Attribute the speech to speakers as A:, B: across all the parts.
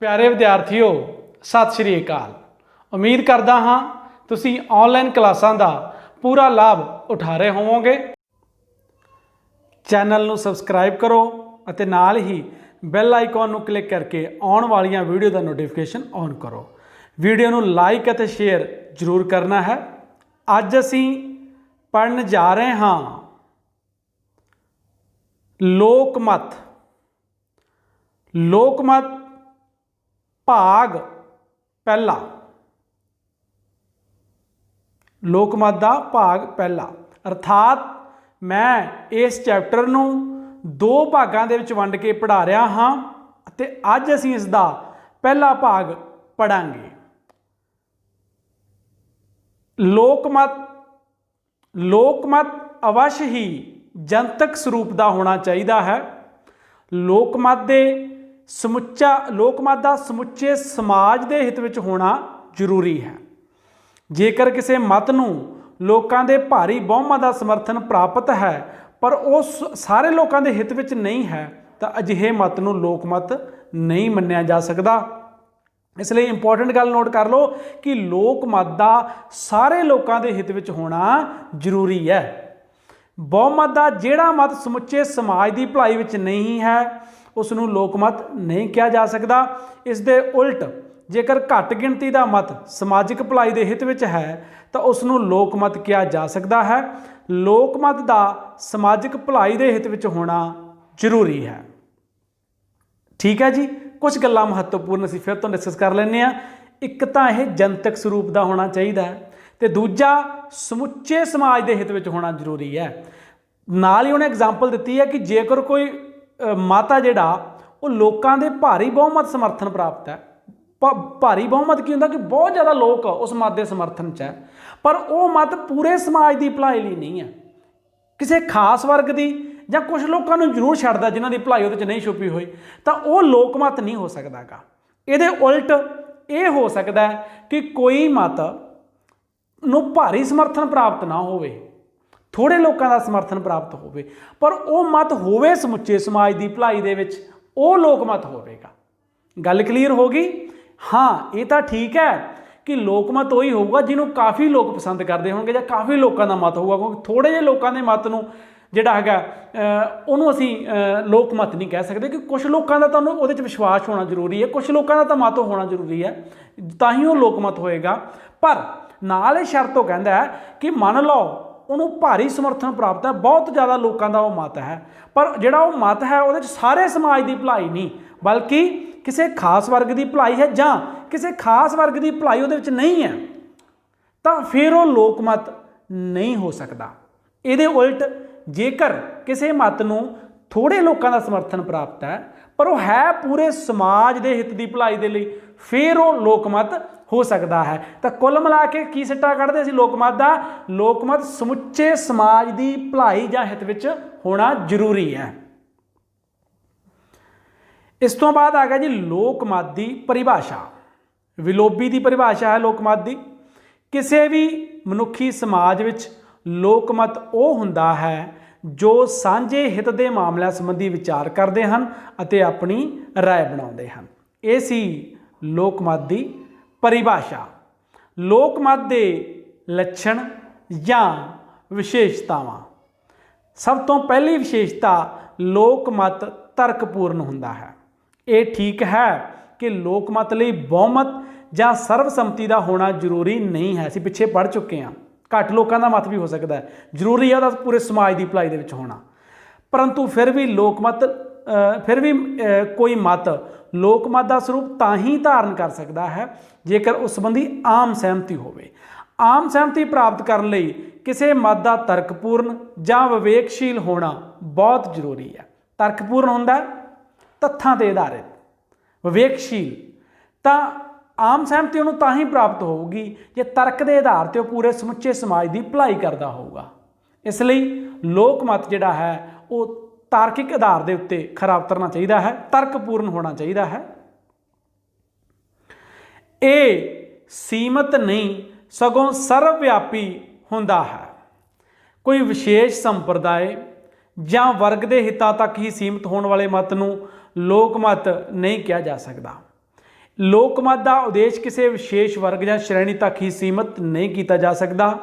A: प्यारे विद्यार्थियों सत श्री अकाल। उम्मीद करता हाँ तुसी ऑनलाइन क्लासां दा पूरा लाभ उठा रहे होवोगे। चैनल नू सबसक्राइब करो अते नाल ही बैल आइकॉन नू क्लिक करके आने वाली वीडियो का नोटिफिकेशन ऑन करो। वीडियो नू लाइक अते शेयर जरूर करना है। अज असी पढ़न जा रहे हाँ लोकमत। लोकमत भाग पहला। लोकमत का भाग पहला अर्थात मैं इस चैप्टर नू दो भागों के वंड के पढ़ा रहा हाँ ते अज असीं इसका पहला भाग पढ़ांगे। लोकमत लोकमत अवश्य ही जनतक स्वरूप का होना चाहिए है। लोकमत का समुचे समाज के हित विच होना जरूरी है। जेकर किसी मत नूं लोकां दे भारी बहुमत का समर्थन प्राप्त है पर उस सारे लोगों के हित विच नहीं है तो अजिहे मत नूं लोकमत नहीं मन्निया जा सकता। इसलिए इंपॉर्टेंट गल नोट कर लो कि लोकमत का सारे लोगों के हित विच होना जरूरी है। बहुमत का जिहड़ा मत समुचे समाज की भलाई विच नहीं है उसनूं लोकमत नहीं कहा जा सकता। इस दे उल्ट जेकर घट गिणती का मत समाजिक भलाई के हित विच है तो उसनूं लोकमत कहा जा सकता है। लोकमत का समाजिक भलाई के हित विच होना जरूरी है। ठीक है जी, कुछ गल्लां महत्वपूर्ण असीं फिर तो डिस्कस कर लैंदे आ। एक तो यह जनतक स्वरूप का होना चाहिए है तो दूजा समुचे समाज के हित विच होना जरूरी है। नाल ही उन्हें एग्जाम्पल दी है कि जेकर कोई मत आ जिहड़ा वो लोकां दे भारी बहुमत समर्थन प्राप्त है। भारी बहुमत की होंदा कि बहुत ज़्यादा लोग उस मत के समर्थन च है पर वो मत पूरे समाज की भलाई लिए नहीं है, किसी खास वर्ग की ਜਾਂ कुछ लोगों को जरूर छड्डदा जिन्हां दी भलाई उहदे च नहीं छुपी हुई तो वह लोकमत नहीं हो सकता गा। इहदे उल्ट ये हो सकता है कि कोई मत नूं भारी समर्थन प्राप्त ना होवे, थोड़े लोगों का समर्थन प्राप्त होवे पर वह मत होवे समुचे समाज की भलाई दे विच वह लोकमत होवेगा। गल क्लीयर होगी। हाँ ये तो ठीक है कि लोकमत वही होगा जिन्होंने काफ़ी लोग पसंद करते होंगे या काफ़ी लोगों का मत होगा, क्योंकि थोड़े जे लोगों के मत नूं जिहड़ा हैगा उहनूं असीं लोकमत नहीं कह सकते कि कुछ लोगों का तो उहदे च विश्वास होना जरूरी है, कुछ लोगों का तो मत होना जरूरी है तां वो लोकमत होएगा। पर नाल ही शर्त कहता है कि मान लो उन्होंने भारी समर्थन प्राप्त है, बहुत ज़्यादा लोगों का वो मत है पर जिहड़ा वो मत है उहदे च सारे समाज की भलाई नहीं बल्कि किसी खास वर्ग की भलाई है जां किसी खास वर्ग की भलाई उहदे विच नहीं है तो फिर वो लोकमत नहीं हो सकता। इहदे उल्ट जेकर किसी मत नूं थोड़े लोगों का समर्थन प्राप्त है पर वह है पूरे समाज के हित की भलाई के लिए फिर वो लोकमत हो सकता है। तो कुल मिला के की सिट्टा कढ़दे असीं लोकमत का, लोकमत समुचे समाज की भलाई जां हित विच होना जरूरी है। इस तो बाद आ गया जी लोकमत की परिभाषा। विलोबी की परिभाषा है लोकमत की। किसी भी मनुखी समाज विच लोकमत वो हुंदा है जो सांझे हित के मामलों संबंधी विचार करते हैं अते अपनी राय बनाते हैं। ये सी लोकमत की परिभाषा। लोकमत के लक्षण या विशेषतावां। सब तो पहली विशेषता लोकमत तर्कपूर्ण हुंदा है। ये ठीक है कि लोकमत लई बहुमत या सर्वसम्मति का होना जरूरी नहीं है, असीं पिछे पढ़ चुके हैं। घट लोगों का मत भी हो सकता है, जरूरी है वह पूरे समाज की भलाई दे विच होना। परंतु फिर भी लोकमत कोई मत लोकमत का स्वरूप तां ही धारण कर सकता है जेकर उस संबंधी आम सहमति होवे। आम सहमति प्राप्त करने लई किसी मत का तर्कपूर्ण या विवेकशील होना बहुत जरूरी है। तर्कपूर्ण हुंदा तथ्यां ते आधारित, विवेकशील तां आम सहमति उन्होंने तां ही प्राप्त होगी जे तर्क के आधार पर पूरे समुचे समाज की भलाई करता होगा। इसलिए लोकमत जिहड़ा है वो तार्किक आधार के उत्ते खरा उतरना चाहिए है, तर्कपूर्ण होना चाहिए है। ये सीमित नहीं सगों सर्वव्यापी हुंदा है। कोई विशेष संप्रदाय ਜਾਂ वर्ग के हितों तक ही सीमित होने वाले मत नूं लोकमत नहीं कहा जा सकता। ਲੋਕਮਤ ਦਾ ਉਦੇਸ਼ ਕਿਸੇ ਵਿਸ਼ੇਸ਼ ਵਰਗ ਜਾਂ ਸ਼੍ਰੇਣੀ ਤੱਕ ਹੀ ਸੀਮਤ ਨਹੀਂ ਕੀਤਾ ਜਾ ਸਕਦਾ,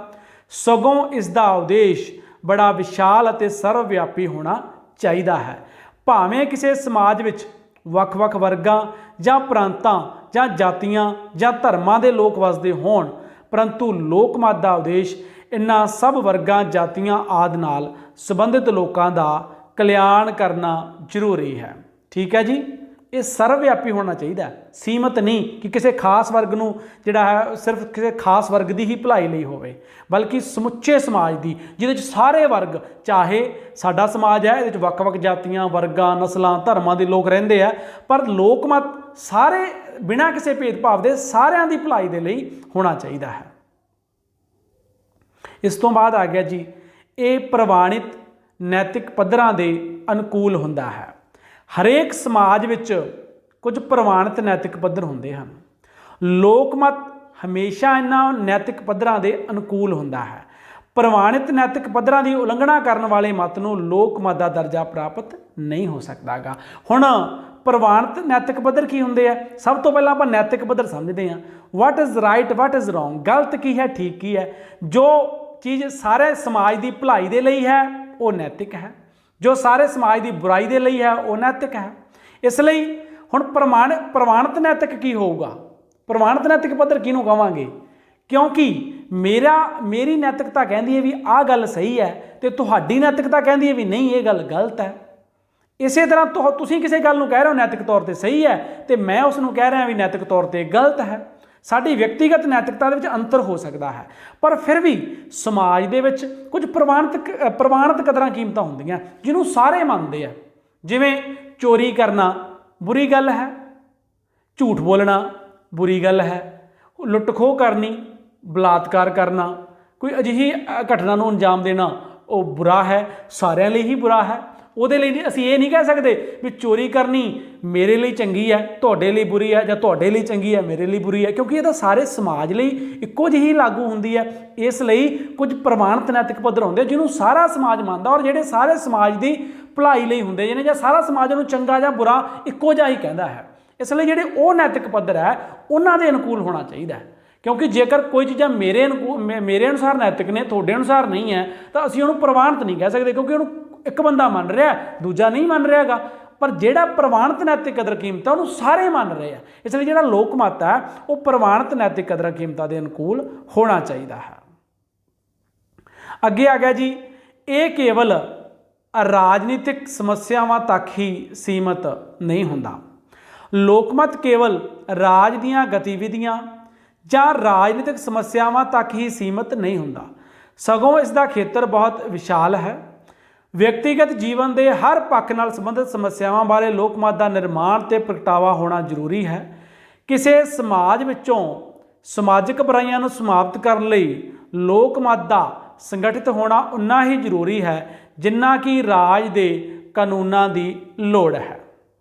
A: ਸਗੋਂ ਇਸ ਦਾ ਉਦੇਸ਼ ਬੜਾ ਵਿਸ਼ਾਲ ਅਤੇ ਸਰਵਵਿਆਪੀ ਹੋਣਾ ਚਾਹੀਦਾ ਹੈ। ਭਾਵੇਂ ਕਿਸੇ ਸਮਾਜ ਵਿੱਚ ਵੱਖ-ਵੱਖ ਵਰਗਾਂ ਜਾਂ ਪ੍ਰਾਂਤਾਂ ਜਾਂ ਜਾਤੀਆਂ ਜਾਂ ਧਰਮਾਂ ਦੇ ਲੋਕ ਵਸਦੇ ਹੋਣ, ਪਰੰਤੂ ਲੋਕਮਤ ਦਾ ਉਦੇਸ਼ ਇਨ੍ਹਾਂ ਸਭ ਵਰਗਾਂ, ਜਾਤੀਆਂ ਆਦਿ ਨਾਲ ਸੰਬੰਧਿਤ ਲੋਕਾਂ ਦਾ ਕਲਿਆਣ ਕਰਨਾ ਜ਼ਰੂਰੀ ਹੈ। ਠੀਕ ਹੈ ਜੀ, ਇਹ ਸਰਵਵਿਆਪੀ ਹੋਣਾ ਚਾਹੀਦਾ, ਸੀਮਤ ਨਹੀਂ ਕਿ ਕਿਸੇ ਖਾਸ ਵਰਗ ਨੂੰ ਜਿਹੜਾ ਹੈ ਸਿਰਫ ਕਿਸੇ ਖਾਸ ਵਰਗ ਦੀ ਹੀ ਭਲਾਈ ਲਈ ਹੋਵੇ, ਬਲਕਿ ਸਮੁੱਚੇ ਸਮਾਜ ਦੀ, ਜਿਹਦੇ 'ਚ ਸਾਰੇ ਵਰਗ, ਚਾਹੇ ਸਾਡਾ ਸਮਾਜ ਹੈ ਇਹਦੇ 'ਚ ਵੱਖ-ਵੱਖ ਜਾਤੀਆਂ, ਵਰਗਾਂ, ਨਸਲਾਂ, ਧਰਮਾਂ ਦੇ ਲੋਕ ਰਹਿੰਦੇ ਆ, ਪਰ ਲੋਕਮਤ ਸਾਰੇ ਬਿਨਾਂ ਕਿਸੇ ਭੇਦਭਾਵ ਦੇ ਸਾਰਿਆਂ ਦੀ ਭਲਾਈ ਦੇ ਲਈ ਹੋਣਾ ਚਾਹੀਦਾ ਹੈ। ਇਸ ਤੋਂ ਬਾਅਦ ਆ ਗਿਆ ਜੀ, ਇਹ ਪ੍ਰਵਾਨਿਤ ਨੈਤਿਕ ਪੱਧਰਾਂ ਦੇ ਅਨੁਕੂਲ ਹੁੰਦਾ ਹੈ। ਹਰੇਕ ਸਮਾਜ ਵਿੱਚ ਕੁਝ ਪ੍ਰਵਾਨਿਤ ਨੈਤਿਕ ਪੱਧਰ ਹੁੰਦੇ ਹਨ। ਲੋਕਮਤ ਹਮੇਸ਼ਾ ਇਹਨਾਂ ਨੈਤਿਕ ਪੱਧਰਾਂ ਦੇ ਅਨੁਕੂਲ ਹੁੰਦਾ ਹੈ। ਪ੍ਰਵਾਨਿਤ ਨੈਤਿਕ ਪੱਧਰਾਂ ਦੀ ਉਲੰਘਣਾ ਕਰਨ ਵਾਲੇ ਮਤ ਨੂੰ ਲੋਕਮਤ ਦਾ ਦਰਜਾ ਪ੍ਰਾਪਤ ਨਹੀਂ ਹੋ ਸਕਦਾਗਾ। ਹੁਣ ਪ੍ਰਵਾਨਿਤ ਨੈਤਿਕ ਪੱਧਰ ਕੀ ਹੁੰਦੇ ਆ? ਸਭ ਤੋਂ ਪਹਿਲਾਂ ਆਪਾਂ ਨੈਤਿਕ ਪੱਧਰ ਸਮਝਦੇ ਹਾਂ। What is right, what is wrong, ਗਲਤ ਕੀ ਹੈ, ਠੀਕ ਕੀ ਹੈ। ਜੋ ਚੀਜ਼ ਸਾਰੇ ਸਮਾਜ ਦੀ ਭਲਾਈ ਦੇ ਲਈ ਹੈ ਉਹ ਨੈਤਿਕ ਹੈ, ਜੋ ਸਾਰੇ ਸਮਾਜ ਦੀ ਬੁਰਾਈ ਦੇ ਲਈ ਹੈ ਉਹ ਨੈਤਿਕ ਹੈ। ਇਸ ਲਈ ਹੁਣ ਪ੍ਰਵਾਨਿਤ ਨੈਤਿਕ ਕੀ ਹੋਊਗਾ? ਪ੍ਰਵਾਨਿਤ ਨੈਤਿਕ ਪੱਧਰ ਕਿਹਨੂੰ ਕਹਾਂਗੇ? ਕਿਉਂਕਿ ਮੇਰੀ ਨੈਤਿਕਤਾ ਕਹਿੰਦੀ ਹੈ ਵੀ ਆਹ ਗੱਲ ਸਹੀ ਹੈ ਤੇ ਤੁਹਾਡੀ ਨੈਤਿਕਤਾ ਕਹਿੰਦੀ ਹੈ ਵੀ ਨਹੀਂ, ਇਹ ਗੱਲ ਗਲਤ ਹੈ। ਇਸੇ ਤਰ੍ਹਾਂ ਤੁਸੀਂ ਕਿਸੇ ਗੱਲ ਨੂੰ ਕਹਿ ਰਹੇ ਹੋ ਨੈਤਿਕ ਤੌਰ ਤੇ ਸਹੀ ਹੈ ਤੇ ਮੈਂ ਉਸ ਨੂੰ ਕਹਿ ਰਿਹਾ ਵੀ ਨੈਤਿਕ ਤੌਰ ਤੇ ਗਲਤ ਹੈ। ਸਾਡੀ ਵਿਅਕਤੀਗਤ ਨੈਤਿਕਤਾ ਦੇ ਵਿੱਚ ਅੰਤਰ ਹੋ ਸਕਦਾ ਹੈ, ਪਰ ਫਿਰ ਵੀ ਸਮਾਜ ਦੇ ਵਿੱਚ ਕੁਝ ਪ੍ਰਵਾਨਿਤ ਕਦਰਾਂ ਕੀਮਤਾਂ ਹੁੰਦੀਆਂ ਜਿਹਨੂੰ ਸਾਰੇ ਮੰਨਦੇ ਆ। ਜਿਵੇਂ ਚੋਰੀ ਕਰਨਾ ਬੁਰੀ ਗੱਲ ਹੈ, ਝੂਠ ਬੋਲਣਾ ਬੁਰੀ ਗੱਲ ਹੈ, ਲੁੱਟ ਖੋਹ ਕਰਨੀ, ਬਲਾਤਕਾਰ ਕਰਨਾ, ਕੋਈ ਅਜਿਹੀ ਘਟਨਾ ਨੂੰ ਅੰਜਾਮ ਦੇਣਾ ਉਹ ਬੁਰਾ ਹੈ, ਸਾਰਿਆਂ ਲਈ ਹੀ ਬੁਰਾ ਹੈ। ਉਹਦੇ ਲਈ ਅਸੀਂ ਇਹ ਨਹੀਂ ਕਹਿ ਸਕਦੇ ਵੀ ਚੋਰੀ ਕਰਨੀ ਮੇਰੇ ਲਈ ਚੰਗੀ ਹੈ, ਤੁਹਾਡੇ ਲਈ ਬੁਰੀ ਹੈ, ਜਾਂ ਤੁਹਾਡੇ ਲਈ ਚੰਗੀ ਹੈ, ਮੇਰੇ ਲਈ ਬੁਰੀ ਹੈ, ਕਿਉਂਕਿ ਇਹ ਤਾਂ ਸਾਰੇ ਸਮਾਜ ਲਈ ਇੱਕੋ ਜਿਹੀ ਲਾਗੂ ਹੁੰਦੀ ਹੈ। ਇਸ ਲਈ ਕੁਝ ਪ੍ਰਵਾਨਿਤ ਨੈਤਿਕ ਪੱਧਰ ਹੁੰਦੇ ਜਿਹਨੂੰ ਸਾਰਾ ਸਮਾਜ ਮੰਨਦਾ ਔਰ ਜਿਹੜੇ ਸਾਰੇ ਸਮਾਜ ਦੀ ਭਲਾਈ ਲਈ ਹੁੰਦੇ ਜਿਹਨੇ, ਜਾਂ ਸਾਰਾ ਸਮਾਜ ਨੂੰ ਚੰਗਾ ਜਾਂ ਬੁਰਾ ਇੱਕੋ ਜਿਹਾ ਹੀ ਕਹਿੰਦਾ ਹੈ। ਇਸ ਲਈ ਜਿਹੜੇ ਉਹ ਨੈਤਿਕ ਪੱਧਰ ਹੈ ਉਹਨਾਂ ਦੇ ਅਨੁਕੂਲ ਹੋਣਾ ਚਾਹੀਦਾ ਹੈ, ਕਿਉਂਕਿ ਜੇਕਰ ਕੋਈ ਚੀਜ਼ਾਂ ਮੇਰੇ ਅਨੁਸਾਰ ਨੈਤਿਕ ਨੇ, ਤੁਹਾਡੇ ਅਨੁਸਾਰ ਨਹੀਂ ਹੈ, ਤਾਂ ਅਸੀਂ ਉਹਨੂੰ ਪ੍ਰਵਾਨਿਤ ਨਹੀਂ ਕਹਿ ਸਕਦੇ, ਕਿਉਂਕਿ ਉਹਨੂੰ ਇੱਕ ਬੰਦਾ ਮੰਨ ਰਿਹਾ, ਦੂਜਾ ਨਹੀਂ ਮੰਨ ਰਿਹਾ ਹੈਗਾ। ਪਰ ਜਿਹੜਾ ਪ੍ਰਵਾਨਿਤ ਨੈਤਿਕ ਕਦਰ ਕੀਮਤ ਹੈ ਉਹਨੂੰ ਸਾਰੇ ਮੰਨ ਰਹੇ ਆ। ਇਸ ਲਈ ਜਿਹੜਾ ਲੋਕਮਤ ਹੈ ਉਹ ਪ੍ਰਵਾਨਿਤ ਨੈਤਿਕ ਕਦਰ ਕੀਮਤਾਂ ਦੇ ਅਨੁਕੂਲ ਹੋਣਾ ਚਾਹੀਦਾ ਹੈ। ਅੱਗੇ ਆ ਗਿਆ ਜੀ, ਇਹ ਕੇਵਲ ਰਾਜਨੀਤਿਕ ਸਮੱਸਿਆਵਾਂ ਤੱਕ ਹੀ ਸੀਮਤ ਨਹੀਂ ਹੁੰਦਾ। ਲੋਕਮਤ ਕੇਵਲ ਰਾਜ ਦੀਆਂ ਗਤੀਵਿਧੀਆਂ ਜਾਂ ਰਾਜਨੀਤਿਕ ਸਮੱਸਿਆਵਾਂ ਤੱਕ ਹੀ ਸੀਮਤ ਨਹੀਂ ਹੁੰਦਾ, ਸਗੋਂ ਇਸ ਦਾ ਖੇਤਰ ਬਹੁਤ ਵਿਸ਼ਾਲ ਹੈ। ਵਿਅਕਤੀਗਤ ਜੀਵਨ ਦੇ ਹਰ ਪੱਖ ਨਾਲ ਸੰਬੰਧਿਤ ਸਮੱਸਿਆਵਾਂ ਬਾਰੇ ਲੋਕਮਤ ਦਾ ਨਿਰਮਾਣ ਤੇ ਪ੍ਰਗਟਾਵਾ ਹੋਣਾ ਜ਼ਰੂਰੀ ਹੈ। ਕਿਸੇ ਸਮਾਜ ਵਿੱਚੋਂ ਸਮਾਜਿਕ ਬੁਰਾਈਆਂ ਨੂੰ ਸਮਾਪਤ ਕਰਨ ਲਈ ਲੋਕਮਤ ਦਾ ਸੰਗਠਿਤ ਹੋਣਾ ਉਨਾ ਹੀ ਜ਼ਰੂਰੀ ਹੈ ਜਿੰਨਾ ਕਿ ਰਾਜ ਦੇ ਕਾਨੂੰਨਾਂ ਦੀ ਲੋੜ ਹੈ।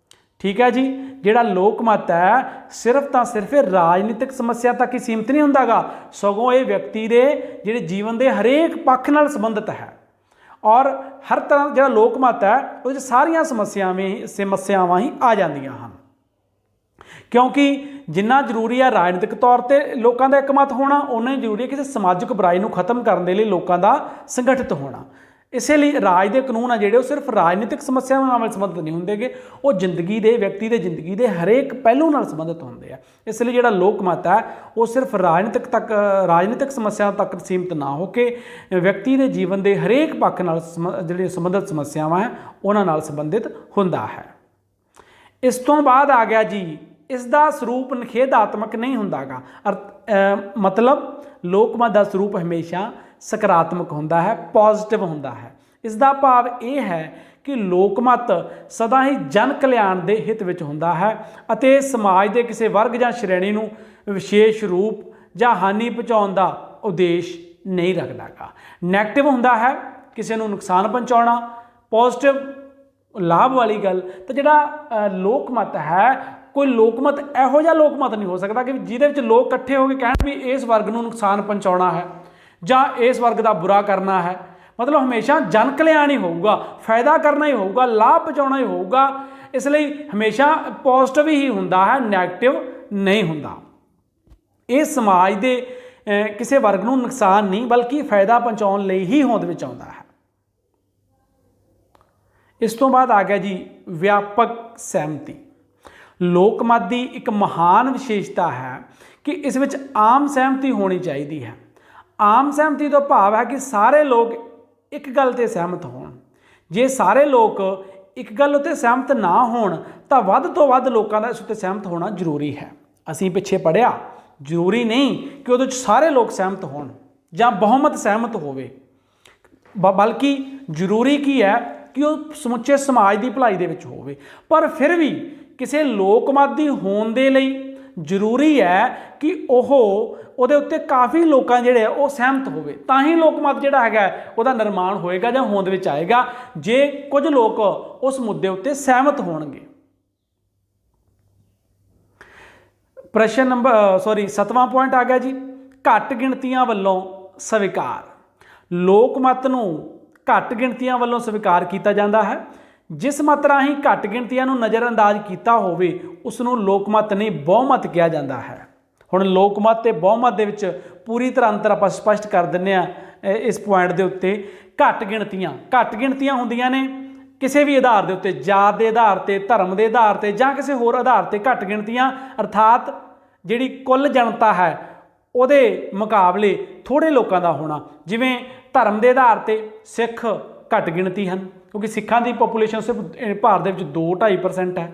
A: ਠੀਕ ਹੈ ਜੀ, ਜਿਹੜਾ ਲੋਕਮਤ ਹੈ ਸਿਰਫ ਤਾਂ ਸਿਰਫ ਇਹ ਰਾਜਨੀਤਿਕ ਸਮੱਸਿਆ ਤੱਕ ਹੀ ਸੀਮਿਤ ਨਹੀਂ ਹੁੰਦਾਗਾ, ਸਗੋਂ ਇਹ ਵਿਅਕਤੀ ਦੇ ਜਿਹੜੇ ਜੀਵਨ ਦੇ ਹਰੇਕ ਪੱਖ ਨਾਲ ਸੰਬੰਧਿਤ ਹੈ। ਔਰ ਹਰ ਤਰ੍ਹਾਂ ਜਿਹੜਾ ਲੋਕਮਤ ਹੈ ਉਹਦੇ 'ਚ ਸਾਰੀਆਂ ਸਮੱਸਿਆਵਾਂ ਹੀ ਆ ਜਾਂਦੀਆਂ ਹਨ, ਕਿਉਂਕਿ ਜਿੰਨਾ ਜ਼ਰੂਰੀ ਹੈ ਰਾਜਨੀਤਿਕ ਤੌਰ ਤੇ ਲੋਕਾਂ ਦਾ ਇੱਕਮਤ ਹੋਣਾ, ਓਨਾ ਹੀ ਜ਼ਰੂਰੀ ਹੈ ਕਿਸੇ ਸਮਾਜਿਕ ਬੁਰਾਈ ਨੂੰ ਖਤਮ ਕਰਨ ਦੇ ਲਈ ਲੋਕਾਂ ਦਾ ਸੰਗਠਿਤ ਹੋਣਾ। ਇਸੇ ਲਈ ਰਾਜ ਦੇ ਕਾਨੂੰਨ ਆ ਜਿਹੜੇ ਉਹ ਸਿਰਫ ਰਾਜਨੀਤਿਕ ਸਮੱਸਿਆਵਾਂ ਨਾਲ ਸੰਬੰਧਿਤ ਨਹੀਂ ਹੁੰਦੇਗੇ, ਉਹ ਵਿਅਕਤੀ ਦੇ ਜ਼ਿੰਦਗੀ ਦੇ ਹਰੇਕ ਪਹਿਲੂ ਨਾਲ ਸੰਬੰਧਿਤ ਹੁੰਦੇ ਆ। ਇਸ ਲਈ ਜਿਹੜਾ ਲੋਕਮਤ ਹੈ ਉਹ ਸਿਰਫ ਰਾਜਨੀਤਿਕ ਸਮੱਸਿਆਵਾਂ ਤੱਕ ਸੀਮਿਤ ਨਾ ਹੋ ਕੇ ਵਿਅਕਤੀ ਦੇ ਜੀਵਨ ਦੇ ਹਰੇਕ ਪੱਖ ਨਾਲ ਜਿਹੜੇ ਸੰਬੰਧਿਤ ਸਮੱਸਿਆਵਾਂ ਹੈ ਉਹਨਾਂ ਨਾਲ ਸੰਬੰਧਿਤ ਹੁੰਦਾ ਹੈ। ਇਸ ਤੋਂ ਬਾਅਦ ਆ ਗਿਆ ਜੀ, ਇਸ ਦਾ ਸਰੂਪ ਨਿਖੇਧਾਤਮਕ ਨਹੀਂ ਹੁੰਦਾਗਾ। ਮਤਲਬ ਲੋਕਮਤ ਦਾ ਸਰੂਪ ਹਮੇਸ਼ਾ ਸਕਾਰਾਤਮਕ ਹੁੰਦਾ ਹੈ, ਪੋਜ਼ਿਟਿਵ ਹੁੰਦਾ ਹੈ। ਇਸ ਦਾ ਭਾਵ ਇਹ ਹੈ ਕਿ ਲੋਕਮਤ ਸਦਾ ਹੀ ਜਨ ਕਲਿਆਣ ਦੇ ਹਿੱਤ ਵਿੱਚ ਹੁੰਦਾ ਹੈ ਅਤੇ ਸਮਾਜ ਦੇ ਕਿਸੇ ਵਰਗ ਜਾਂ ਸ਼੍ਰੇਣੀ ਨੂੰ ਵਿਸ਼ੇਸ਼ ਰੂਪ ਜਾਂ ਹਾਨੀ ਪਹੁੰਚਾਉਣ ਦਾ ਉਦੇਸ਼ ਨਹੀਂ ਰੱਖਦਾਗਾ। ਨੈਗੇਟਿਵ ਹੁੰਦਾ ਹੈ, ਕਿਸੇ ਨੂੰ ਨੁਕਸਾਨ ਪਹੁੰਚਾਉਣਾ, ਪੋਜ਼ਿਟਿਵ ਲਾਭ ਵਾਲੀ ਗੱਲ। ਤਾਂ ਜਿਹੜਾ ਲੋਕਮਤ ਹੈ, ਕੋਈ ਲੋਕਮਤ ਇਹੋ ਜਿਹਾ ਲੋਕਮਤ ਨਹੀਂ ਹੋ ਸਕਦਾ ਕਿ ਜਿਹਦੇ ਵਿੱਚ ਲੋਕ ਇਕੱਠੇ ਹੋ ਕੇ ਕਹਿਣ ਵੀ ਇਸ ਵਰਗ ਨੂੰ ਨੁਕਸਾਨ ਪਹੁੰਚਾਉਣਾ ਹੈ ਜਾਂ ਇਸ ਵਰਗ ਦਾ ਬੁਰਾ ਕਰਨਾ ਹੈ। ਮਤਲਬ ਹਮੇਸ਼ਾ ਜਨ ਕਲਿਆਣ ਹੀ ਹੋਊਗਾ, ਫਾਇਦਾ ਕਰਨਾ ਹੀ ਹੋਊਗਾ, ਲਾਭ ਪਹੁੰਚਾਉਣਾ ਹੀ ਹੋਊਗਾ। ਇਸ ਲਈ ਹਮੇਸ਼ਾ ਪੋਜ਼ਿਟਿਵ ਹੀ ਹੁੰਦਾ ਹੈ, ਨੈਗੇਟਿਵ नहीं हुंदा। ਇਹ ਸਮਾਜ ਦੇ ਕਿਸੇ ਵਰਗ ਨੂੰ ਨੁਕਸਾਨ ਨਹੀਂ ਬਲਕਿ ਫਾਇਦਾ ਪਹੁੰਚਾਉਣ ਲਈ ਹੀ ਹੋਂਦ ਵਿੱਚ ਆਉਂਦਾ ਹੈ। ਇਸ ਤੋਂ ਬਾਅਦ ਆ ਗਿਆ ਜੀ ਵਿਆਪਕ ਸਹਿਮਤੀ। ਲੋਕ ਮਤ ਦੀ ਇੱਕ ਮਹਾਨ ਵਿਸ਼ੇਸ਼ਤਾ ਹੈ ਕਿ ਇਸ ਵਿੱਚ ਆਮ ਸਹਿਮਤੀ ਹੋਣੀ ਚਾਹੀਦੀ ਹੈ। ਆਮ ਸਹਿਮਤੀ ਤੋਂ ਭਾਵ ਹੈ ਕਿ ਸਾਰੇ ਲੋਕ ਇੱਕ ਗੱਲ 'ਤੇ ਸਹਿਮਤ ਹੋਣ। ਜੇ ਸਾਰੇ ਲੋਕ ਇੱਕ ਗੱਲ ਉੱਤੇ ਸਹਿਮਤ ਨਾ ਹੋਣ ਤਾਂ ਵੱਧ ਤੋਂ ਵੱਧ ਲੋਕਾਂ ਦਾ ਇਸ ਉੱਤੇ ਸਹਿਮਤ ਹੋਣਾ ਜ਼ਰੂਰੀ ਹੈ। ਅਸੀਂ ਪਿੱਛੇ ਪੜ੍ਹਿਆ ਜ਼ਰੂਰੀ ਨਹੀਂ ਕਿ ਉਹਦੇ 'ਚ ਸਾਰੇ ਲੋਕ ਸਹਿਮਤ ਹੋਣ ਜਾਂ ਬਹੁਮਤ ਸਹਿਮਤ ਹੋਵੇ, ਬਲਕਿ ਜ਼ਰੂਰੀ ਕੀ ਹੈ ਕਿ ਉਹ ਸਮੁੱਚੇ ਸਮਾਜ ਦੀ ਭਲਾਈ ਦੇ ਵਿੱਚ ਹੋਵੇ। ਪਰ ਫਿਰ ਵੀ ਕਿਸੇ ਲੋਕ ਮਤ ਦੀ ਹੋਂਦ ਦੇ ਲਈ ਜ਼ਰੂਰੀ ਹੈ ਕਿ ਉਹਦੇ ਉੱਤੇ ਕਾਫੀ ਲੋਕਾਂ ਜਿਹੜੇ ਆ ਉਹ ਸਹਿਮਤ ਹੋਵੇ, ਤਾਂ ਹੀ ਲੋਕ ਮਤ ਜਿਹੜਾ ਹੈਗਾ ਉਹਦਾ ਨਿਰਮਾਣ ਹੋਏਗਾ ਜਾਂ ਹੋਂਦ ਵਿੱਚ ਆਏਗਾ, ਜੇ ਕੁਝ ਲੋਕ ਉਸ ਮੁੱਦੇ ਉੱਤੇ ਸਹਿਮਤ ਹੋਣਗੇ। ਪ੍ਰਸ਼ਨ ਨੰਬਰ 7ਵਾਂ ਪੁਆਇੰਟ ਆ ਗਿਆ ਜੀ ਘੱਟ ਗਿਣਤੀਆਂ ਵੱਲੋਂ ਸਵੀਕਾਰ। ਲੋਕ ਮਤ ਨੂੰ ਘੱਟ ਗਿਣਤੀਆਂ ਵੱਲੋਂ ਸਵੀਕਾਰ ਕੀਤਾ ਜਾਂਦਾ ਹੈ। ਜਿਸ ਮਤ ਰਾਹੀਂ ਘੱਟ ਗਿਣਤੀਆਂ ਨੂੰ ਨਜ਼ਰਅੰਦਾਜ਼ ਕੀਤਾ ਹੋਵੇ ਉਸ ਨੂੰ ਲੋਕ ਮਤ ਨਹੀਂ ਬਹੁਮਤ ਕਿਹਾ ਜਾਂਦਾ ਹੈ। ਹੁਣ ਲੋਕ ਮਤ ਤੇ ਬਹੁਮਤ ਦੇ ਵਿੱਚ ਪੂਰੀ ਤਰ੍ਹਾਂ ਅੰਤਰ ਆਪਾਂ ਸਪਸ਼ਟ ਕਰ ਦਿੰਦੇ ਹਾਂ ਇਸ ਪੁਆਇੰਟ ਦੇ ਉੱਤੇ। ਘੱਟ ਗਿਣਤੀਆਂ ਹੁੰਦੀਆਂ ਨੇ ਕਿਸੇ ਵੀ ਆਧਾਰ ਦੇ ਉੱਤੇ, ਜਾਤ ਦੇ ਆਧਾਰ 'ਤੇ, ਧਰਮ ਦੇ ਆਧਾਰ 'ਤੇ ਜਾਂ ਕਿਸੇ ਹੋਰ ਆਧਾਰ 'ਤੇ ਘੱਟ ਗਿਣਤੀਆਂ ਅਰਥਾਤ ਜਿਹੜੀ ਕੁੱਲ ਜਨਤਾ ਹੈ ਉਹਦੇ ਮੁਕਾਬਲੇ ਥੋੜ੍ਹੇ ਲੋਕਾਂ ਦਾ ਹੋਣਾ। ਜਿਵੇਂ ਧਰਮ ਦੇ ਆਧਾਰ 'ਤੇ ਸਿੱਖ ਘੱਟ ਗਿਣਤੀ ਹਨ ਕਿਉਂਕਿ ਸਿੱਖਾਂ ਦੀ ਪੋਪੂਲੇਸ਼ਨ ਸਿਰਫ ਭਾਰਤ ਦੇ ਵਿੱਚ 2-2.5% ਹੈ,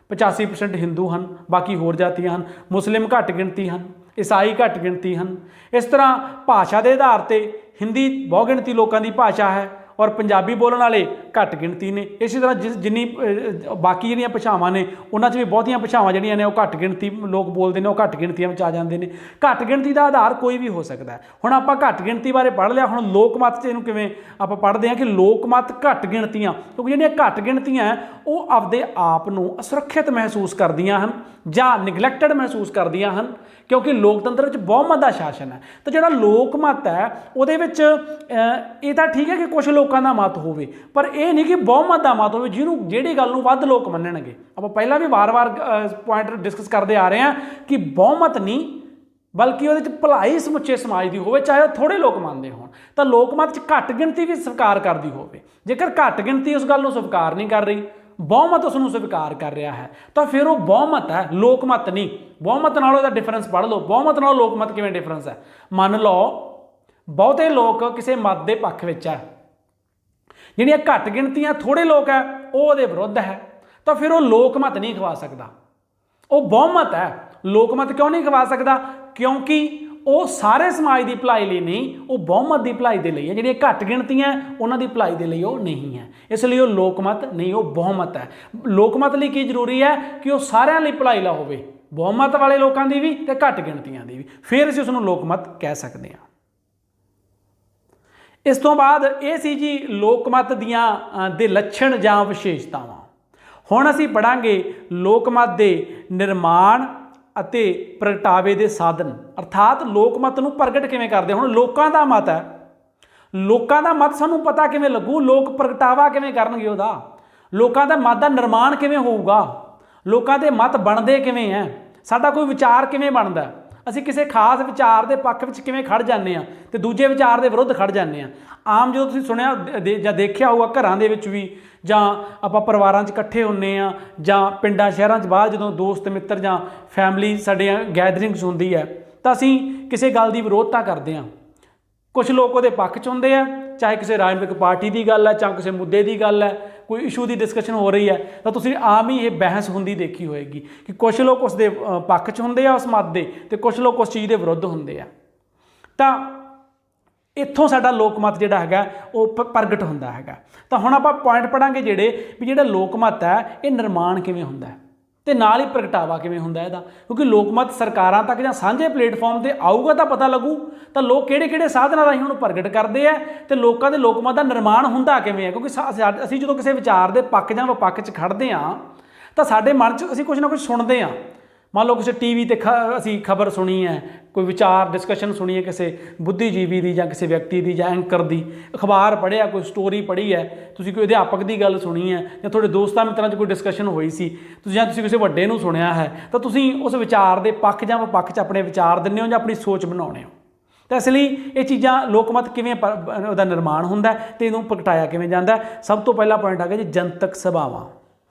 A: 85% ਹਿੰਦੂ ਹਨ, ਬਾਕੀ ਹੋਰ ਜਾਤੀਆਂ ਹਨ। ਮੁਸਲਿਮ ਘੱਟ ਗਿਣਤੀ ਹਨ, ਈਸਾਈ ਘੱਟ ਗਿਣਤੀ ਹਨ। ਇਸ ਤਰ੍ਹਾਂ ਭਾਸ਼ਾ ਦੇ ਆਧਾਰ 'ਤੇ ਹਿੰਦੀ ਬਹੁ ਗਿਣਤੀ ਲੋਕਾਂ ਦੀ ਭਾਸ਼ਾ ਹੈ ਔਰ ਪੰਜਾਬੀ ਬੋਲਣ ਵਾਲੇ ਘੱਟ ਗਿਣਤੀ ਨੇ। ਇਸੇ ਤਰ੍ਹਾਂ ਜਿੰਨੀ ਬਾਕੀ ਜਿਹੜੀਆਂ ਭਾਸ਼ਾਵਾਂ ਨੇ ਉਹਨਾਂ 'ਚ ਵੀ ਬਹੁਤੀਆਂ ਭਾਸ਼ਾਵਾਂ ਜਿਹੜੀਆਂ ਨੇ ਉਹ ਘੱਟ ਗਿਣਤੀ ਲੋਕ ਬੋਲਦੇ ਨੇ, ਉਹ ਘੱਟ ਗਿਣਤੀਆਂ ਵਿੱਚ ਆ ਜਾਂਦੇ ਨੇ। ਘੱਟ ਗਿਣਤੀ ਦਾ ਆਧਾਰ ਕੋਈ ਵੀ ਹੋ ਸਕਦਾ ਹੈ। ਹੁਣ ਆਪਾਂ ਘੱਟ ਗਿਣਤੀ ਬਾਰੇ ਪੜ੍ਹ ਲਿਆ, ਹੁਣ ਲੋਕ ਮਤ 'ਚ ਇਹਨੂੰ ਕਿਵੇਂ ਆਪਾਂ ਪੜ੍ਹਦੇ ਹਾਂ ਕਿ ਲੋਕ ਮਤ ਘੱਟ ਗਿਣਤੀਆਂ, ਕਿਉਂਕਿ ਜਿਹੜੀਆਂ ਘੱਟ ਗਿਣਤੀਆਂ ਉਹ ਆਪਦੇ ਆਪ ਨੂੰ ਅਸੁਰੱਖਿਅਤ ਮਹਿਸੂਸ ਕਰਦੀਆਂ ਹਨ ਜਾਂ ਨਿਗਲੈਕਟਡ ਮਹਿਸੂਸ ਕਰਦੀਆਂ ਹਨ ਕਿਉਂਕਿ ਲੋਕਤੰਤਰ ਵਿੱਚ ਬਹੁਮਤ ਦਾ ਸ਼ਾਸਨ ਹੈ। ਤਾਂ ਜਿਹੜਾ ਲੋਕ ਮਤ ਹੈ ਉਹਦੇ ਵਿੱਚ ਇਹ ਤਾਂ ਠੀਕ ਹੈ ਕਿ ਕੁਛ ਲੋਕਾਂ ਦਾ ਮਤ ਹੋਵੇ, ਪਰ ਇਹ ਨਹੀਂ ਕਿ ਬਹੁਮਤ ਦਾ ਮਤ ਹੋਵੇ ਜਿਹੜੀ ਗੱਲ ਨੂੰ ਵੱਧ ਲੋਕ ਮੰਨਣਗੇ। ਆਪਾਂ ਪਹਿਲਾਂ ਵੀ ਵਾਰ-ਵਾਰ ਪੁਆਇੰਟ ਡਿਸਕਸ ਕਰਦੇ ਆ ਰਹੇ ਹਾਂ ਕਿ ਬਹੁਮਤ ਨਹੀਂ ਬਲਕਿ ਉਹਦੇ 'ਚ ਭਲਾਈ ਸਮੁੱਚੇ ਸਮਾਜ ਦੀ ਹੋਵੇ, ਚਾਹੇ ਉਹ ਥੋੜ੍ਹੇ ਲੋਕ ਮੰਨਦੇ ਹੋਣ। ਤਾਂ ਲੋਕ ਮਤ 'ਚ ਘੱਟ ਗਿਣਤੀ ਵੀ ਸਵੀਕਾਰ ਕਰਦੀ ਹੋਵੇ। ਜੇਕਰ ਘੱਟ ਗਿਣਤੀ ਉਸ ਗੱਲ ਨੂੰ ਸਵੀਕਾਰ ਨਹੀਂ ਕਰ ਰਹੀ, ਬਹੁਮਤ ਉਸ ਨੂੰ ਸਵੀਕਾਰ ਕਰ ਰਿਹਾ ਹੈ, ਤਾਂ ਫਿਰ ਉਹ ਬਹੁਮਤ ਹੈ, ਲੋਕ ਮਤ ਨਹੀਂ। ਬਹੁਮਤ ਨਾਲੋਂ ਇਹਦਾ ਡਿਫਰੈਂਸ ਪੜ੍ਹ ਲਓ। ਬਹੁਮਤ ਨਾਲੋਂ ਲੋਕ ਮਤ ਕਿਵੇਂ ਡਿਫਰੈਂਸ ਹੈ? ਮੰਨ ਲਓ ਬਹੁਤੇ ਲੋਕ ਕਿਸੇ ਮਤ ਦੇ ਪੱਖ ਵਿੱਚ ਹੈ, ਜਿਹੜੀਆਂ ਘੱਟ ਗਿਣਤੀਆਂ ਥੋੜ੍ਹੇ ਲੋਕ ਹੈ ਉਹ ਉਹਦੇ ਵਿਰੁੱਧ ਹੈ, ਤਾਂ ਫਿਰ ਉਹ ਲੋਕ ਮਤ ਨਹੀਂ ਖਵਾ ਸਕਦਾ, ਉਹ ਬਹੁਮਤ ਹੈ। ਲੋਕ ਮਤ ਕਿਉਂ ਨਹੀਂ ਖਵਾ ਸਕਦਾ? ਕਿਉਂਕਿ ਉਹ ਸਾਰੇ ਸਮਾਜ ਦੀ ਭਲਾਈ ਲਈ ਨਹੀਂ, ਉਹ ਬਹੁਮਤ ਦੀ ਭਲਾਈ ਦੇ ਲਈ ਹੈ। ਜਿਹੜੀਆਂ ਘੱਟ ਗਿਣਤੀਆਂ ਉਹਨਾਂ ਦੀ ਭਲਾਈ ਦੇ ਲਈ ਉਹ ਨਹੀਂ ਹੈ, ਇਸ ਲਈ ਉਹ ਲੋਕ ਮਤ ਨਹੀਂ, ਉਹ ਬਹੁਮਤ ਹੈ। ਲੋਕ ਮਤ ਲਈ ਕੀ ਜ਼ਰੂਰੀ ਹੈ ਕਿ ਉਹ ਸਾਰਿਆਂ ਲਈ ਭਲਾਈ ਲਾ ਹੋਵੇ, ਬਹੁਮਤ ਵਾਲੇ ਲੋਕਾਂ ਦੀ ਵੀ ਤੇ ਘੱਟ ਗਿਣਤੀਆਂ ਦੀ ਵੀ, ਫਿਰ ਅਸੀਂ ਉਸ ਨੂੰ ਲੋਕ ਮਤ ਕਹਿ ਸਕਦੇ ਹਾਂ। ਇਸ ਤੋਂ ਬਾਅਦ ਇਹ ਸੀ ਜੀ ਲੋਕ ਮਤ ਦੀਆਂ ਦੇ ਲੱਛਣ ਜਾਂ ਵਿਸ਼ੇਸ਼ਤਾਵਾਂ। ਹੁਣ ਅਸੀਂ ਪੜ੍ਹਾਂਗੇ ਲੋਕ ਮਤ ਦੇ ਨਿਰਮਾਣ ਅਤੇ ਪ੍ਰਗਟਾਵੇ ਦੇ ਸਾਧਨ, ਅਰਥਾਤ ਲੋਕ ਮਤ ਨੂੰ ਪ੍ਰਗਟ ਕਿਵੇਂ ਕਰਦੇ। ਹੁਣ ਲੋਕਾਂ ਦਾ ਮਤ ਹੈ, ਲੋਕਾਂ ਦਾ ਮਤ ਸਾਨੂੰ ਪਤਾ ਕਿਵੇਂ ਲੱਗੂ? ਲੋਕ ਪ੍ਰਗਟਾਵਾ ਕਿਵੇਂ ਕਰਨਗੇ ਉਹਦਾ? ਲੋਕਾਂ ਦਾ ਮਤ ਦਾ ਨਿਰਮਾਣ ਕਿਵੇਂ ਹੋਊਗਾ? ਲੋਕਾਂ ਦੇ ਮਤ ਬਣਦੇ ਕਿਵੇਂ ਹੈ? ਸਾਡਾ ਕੋਈ ਵਿਚਾਰ ਕਿਵੇਂ ਬਣਦਾ? ਅਸੀਂ ਕਿਸੇ ਖਾਸ ਵਿਚਾਰ ਦੇ ਪੱਖ ਵਿੱਚ ਕਿਵੇਂ ਖੜ ਜਾਂਦੇ ਹਾਂ ਤੇ ਦੂਜੇ ਵਿਚਾਰ ਦੇ ਵਿਰੁੱਧ ਖੜ ਜਾਂਦੇ ਹਾਂ। ਆਮ ਜਦੋਂ ਤੁਸੀਂ ਸੁਣਿਆ ਜਾਂ ਦੇਖਿਆ ਹੋਊਗਾ ਘਰਾਂ ਦੇ ਵਿੱਚ ਵੀ, ਜਾਂ ਆਪਾਂ ਪਰਿਵਾਰਾਂ 'ਚ ਇਕੱਠੇ ਹੁੰਦੇ ਹਾਂ, ਜਾਂ ਪਿੰਡਾਂ ਸ਼ਹਿਰਾਂ 'ਚ ਬਾਹਰ ਜਦੋਂ ਦੋਸਤ ਮਿੱਤਰ ਜਾਂ ਫੈਮਿਲੀ ਸਾਡੇ ਗੈਦਰਿੰਗਸ ਹੁੰਦੀ ਹੈ ਤਾਂ ਅਸੀਂ ਕਿਸੇ ਗੱਲ ਦੀ ਵਿਰੋਧਤਾ ਕਰਦੇ ਹਾਂ। ਕੁਛ ਲੋਕ ਉਹਦੇ ਪੱਖ 'ਚ ਹੁੰਦੇ ਆ, ਚਾਹੇ ਕਿਸੇ ਰਾਜਨੀਤਿਕ ਪਾਰਟੀ ਦੀ ਗੱਲ ਹੈ, ਚਾਹੇ ਕਿਸੇ ਮੁੱਦੇ ਦੀ ਗੱਲ ਹੈ, ਕੋਈ ਇਸ਼ੂ ਦੀ ਡਿਸਕਸ਼ਨ ਹੋ ਰਹੀ ਹੈ, ਤਾਂ ਤੁਸੀਂ ਆਮ ਹੀ ਇਹ ਬਹਿਸ ਹੁੰਦੀ ਦੇਖੀ ਹੋਏਗੀ ਕਿ ਕੁਛ ਲੋਕ ਉਸ ਦੇ ਪੱਖ 'ਚ ਹੁੰਦੇ ਆ ਉਸ ਮਤ ਦੇ ਤੇ ਕੁਛ ਲੋਕ ਉਸ ਚੀਜ਼ ਦੇ ਵਿਰੁੱਧ ਹੁੰਦੇ ਆ। ਤਾਂ ਇੱਥੋਂ ਸਾਡਾ ਲੋਕ ਮਤ ਜਿਹੜਾ ਹੈਗਾ ਉਹ ਪ੍ਰਗਟ ਹੁੰਦਾ ਹੈਗਾ। ਤਾਂ ਹੁਣ ਆਪਾਂ ਪੁਆਇੰਟ ਪੜ੍ਹਾਂਗੇ ਜਿਹੜਾ ਲੋਕ ਮਤ ਹੈ ਇਹ ਨਿਰਮਾਣ ਕਿਵੇਂ ਹੁੰਦਾ ਹੈ ਤੇ ਨਾਲ ਹੀ ਪ੍ਰਗਟਾਵਾ ਕਿਵੇਂ ਹੁੰਦਾ ਇਹਦਾ, ਕਿਉਂਕਿ ਲੋਕ ਮਤ ਸਰਕਾਰਾਂ ਤੱਕ ਜਾਂ ਸਾਂਝੇ ਪਲੇਟਫਾਰਮ ਤੇ ਆਊਗਾ ਤਾਂ ਪਤਾ ਲੱਗੂ ਤਾਂ ਲੋਕ ਕਿਹੜੇ ਸਾਧਨਾਂ ਰਾਹੀਂ ਉਹਨੂੰ ਪ੍ਰਗਟ ਕਰਦੇ ਆ ਤੇ ਲੋਕਾਂ ਦੇ ਲੋਕ ਮਤ ਦਾ ਨਿਰਮਾਣ ਹੁੰਦਾ ਕਿਵੇਂ ਹੈ। ਕਿਉਂਕਿ ਅਸੀਂ ਜਦੋਂ ਕਿਸੇ ਵਿਚਾਰ ਦੇ ਪੱਖ ਜਾਂ ਵਿਪੱਖ 'ਚ ਖੜਦੇ ਹਾਂ ਤਾਂ ਸਾਡੇ ਮਨ 'ਚ ਅਸੀਂ ਕੁਝ ਨਾ ਕੁਝ ਸੁਣਦੇ ਹਾਂ, मान लो किसी टीवी ते असी खबर सुनी है, कोई विचार डिस्कशन सुनी है किसी बुद्धिजीवी की, किसी व्यक्ति की, एंकर की, अखबार पढ़िया, कोई स्टोरी पढ़ी है, तुसी कोई अध्यापक की गल सुनी है, या थोड़े दोस्तों मित्रों कोई डिस्कशन हुई सी, या तुसी किसी वड्डे नूं सुनिया है, तो तुसी उस विचार के पक्ष जां विपक्ष च अपने विचार दिंदे हो जां अपनी सोच बनाउंदे हो। तो इसलिए ये चीज़ां लोकमत किवें उहदा निर्माण हुंदा है ते इहनूं प्रगटाया किवें जांदा है। सब तो पहला पॉइंट आ गया जी जनतक सभावां।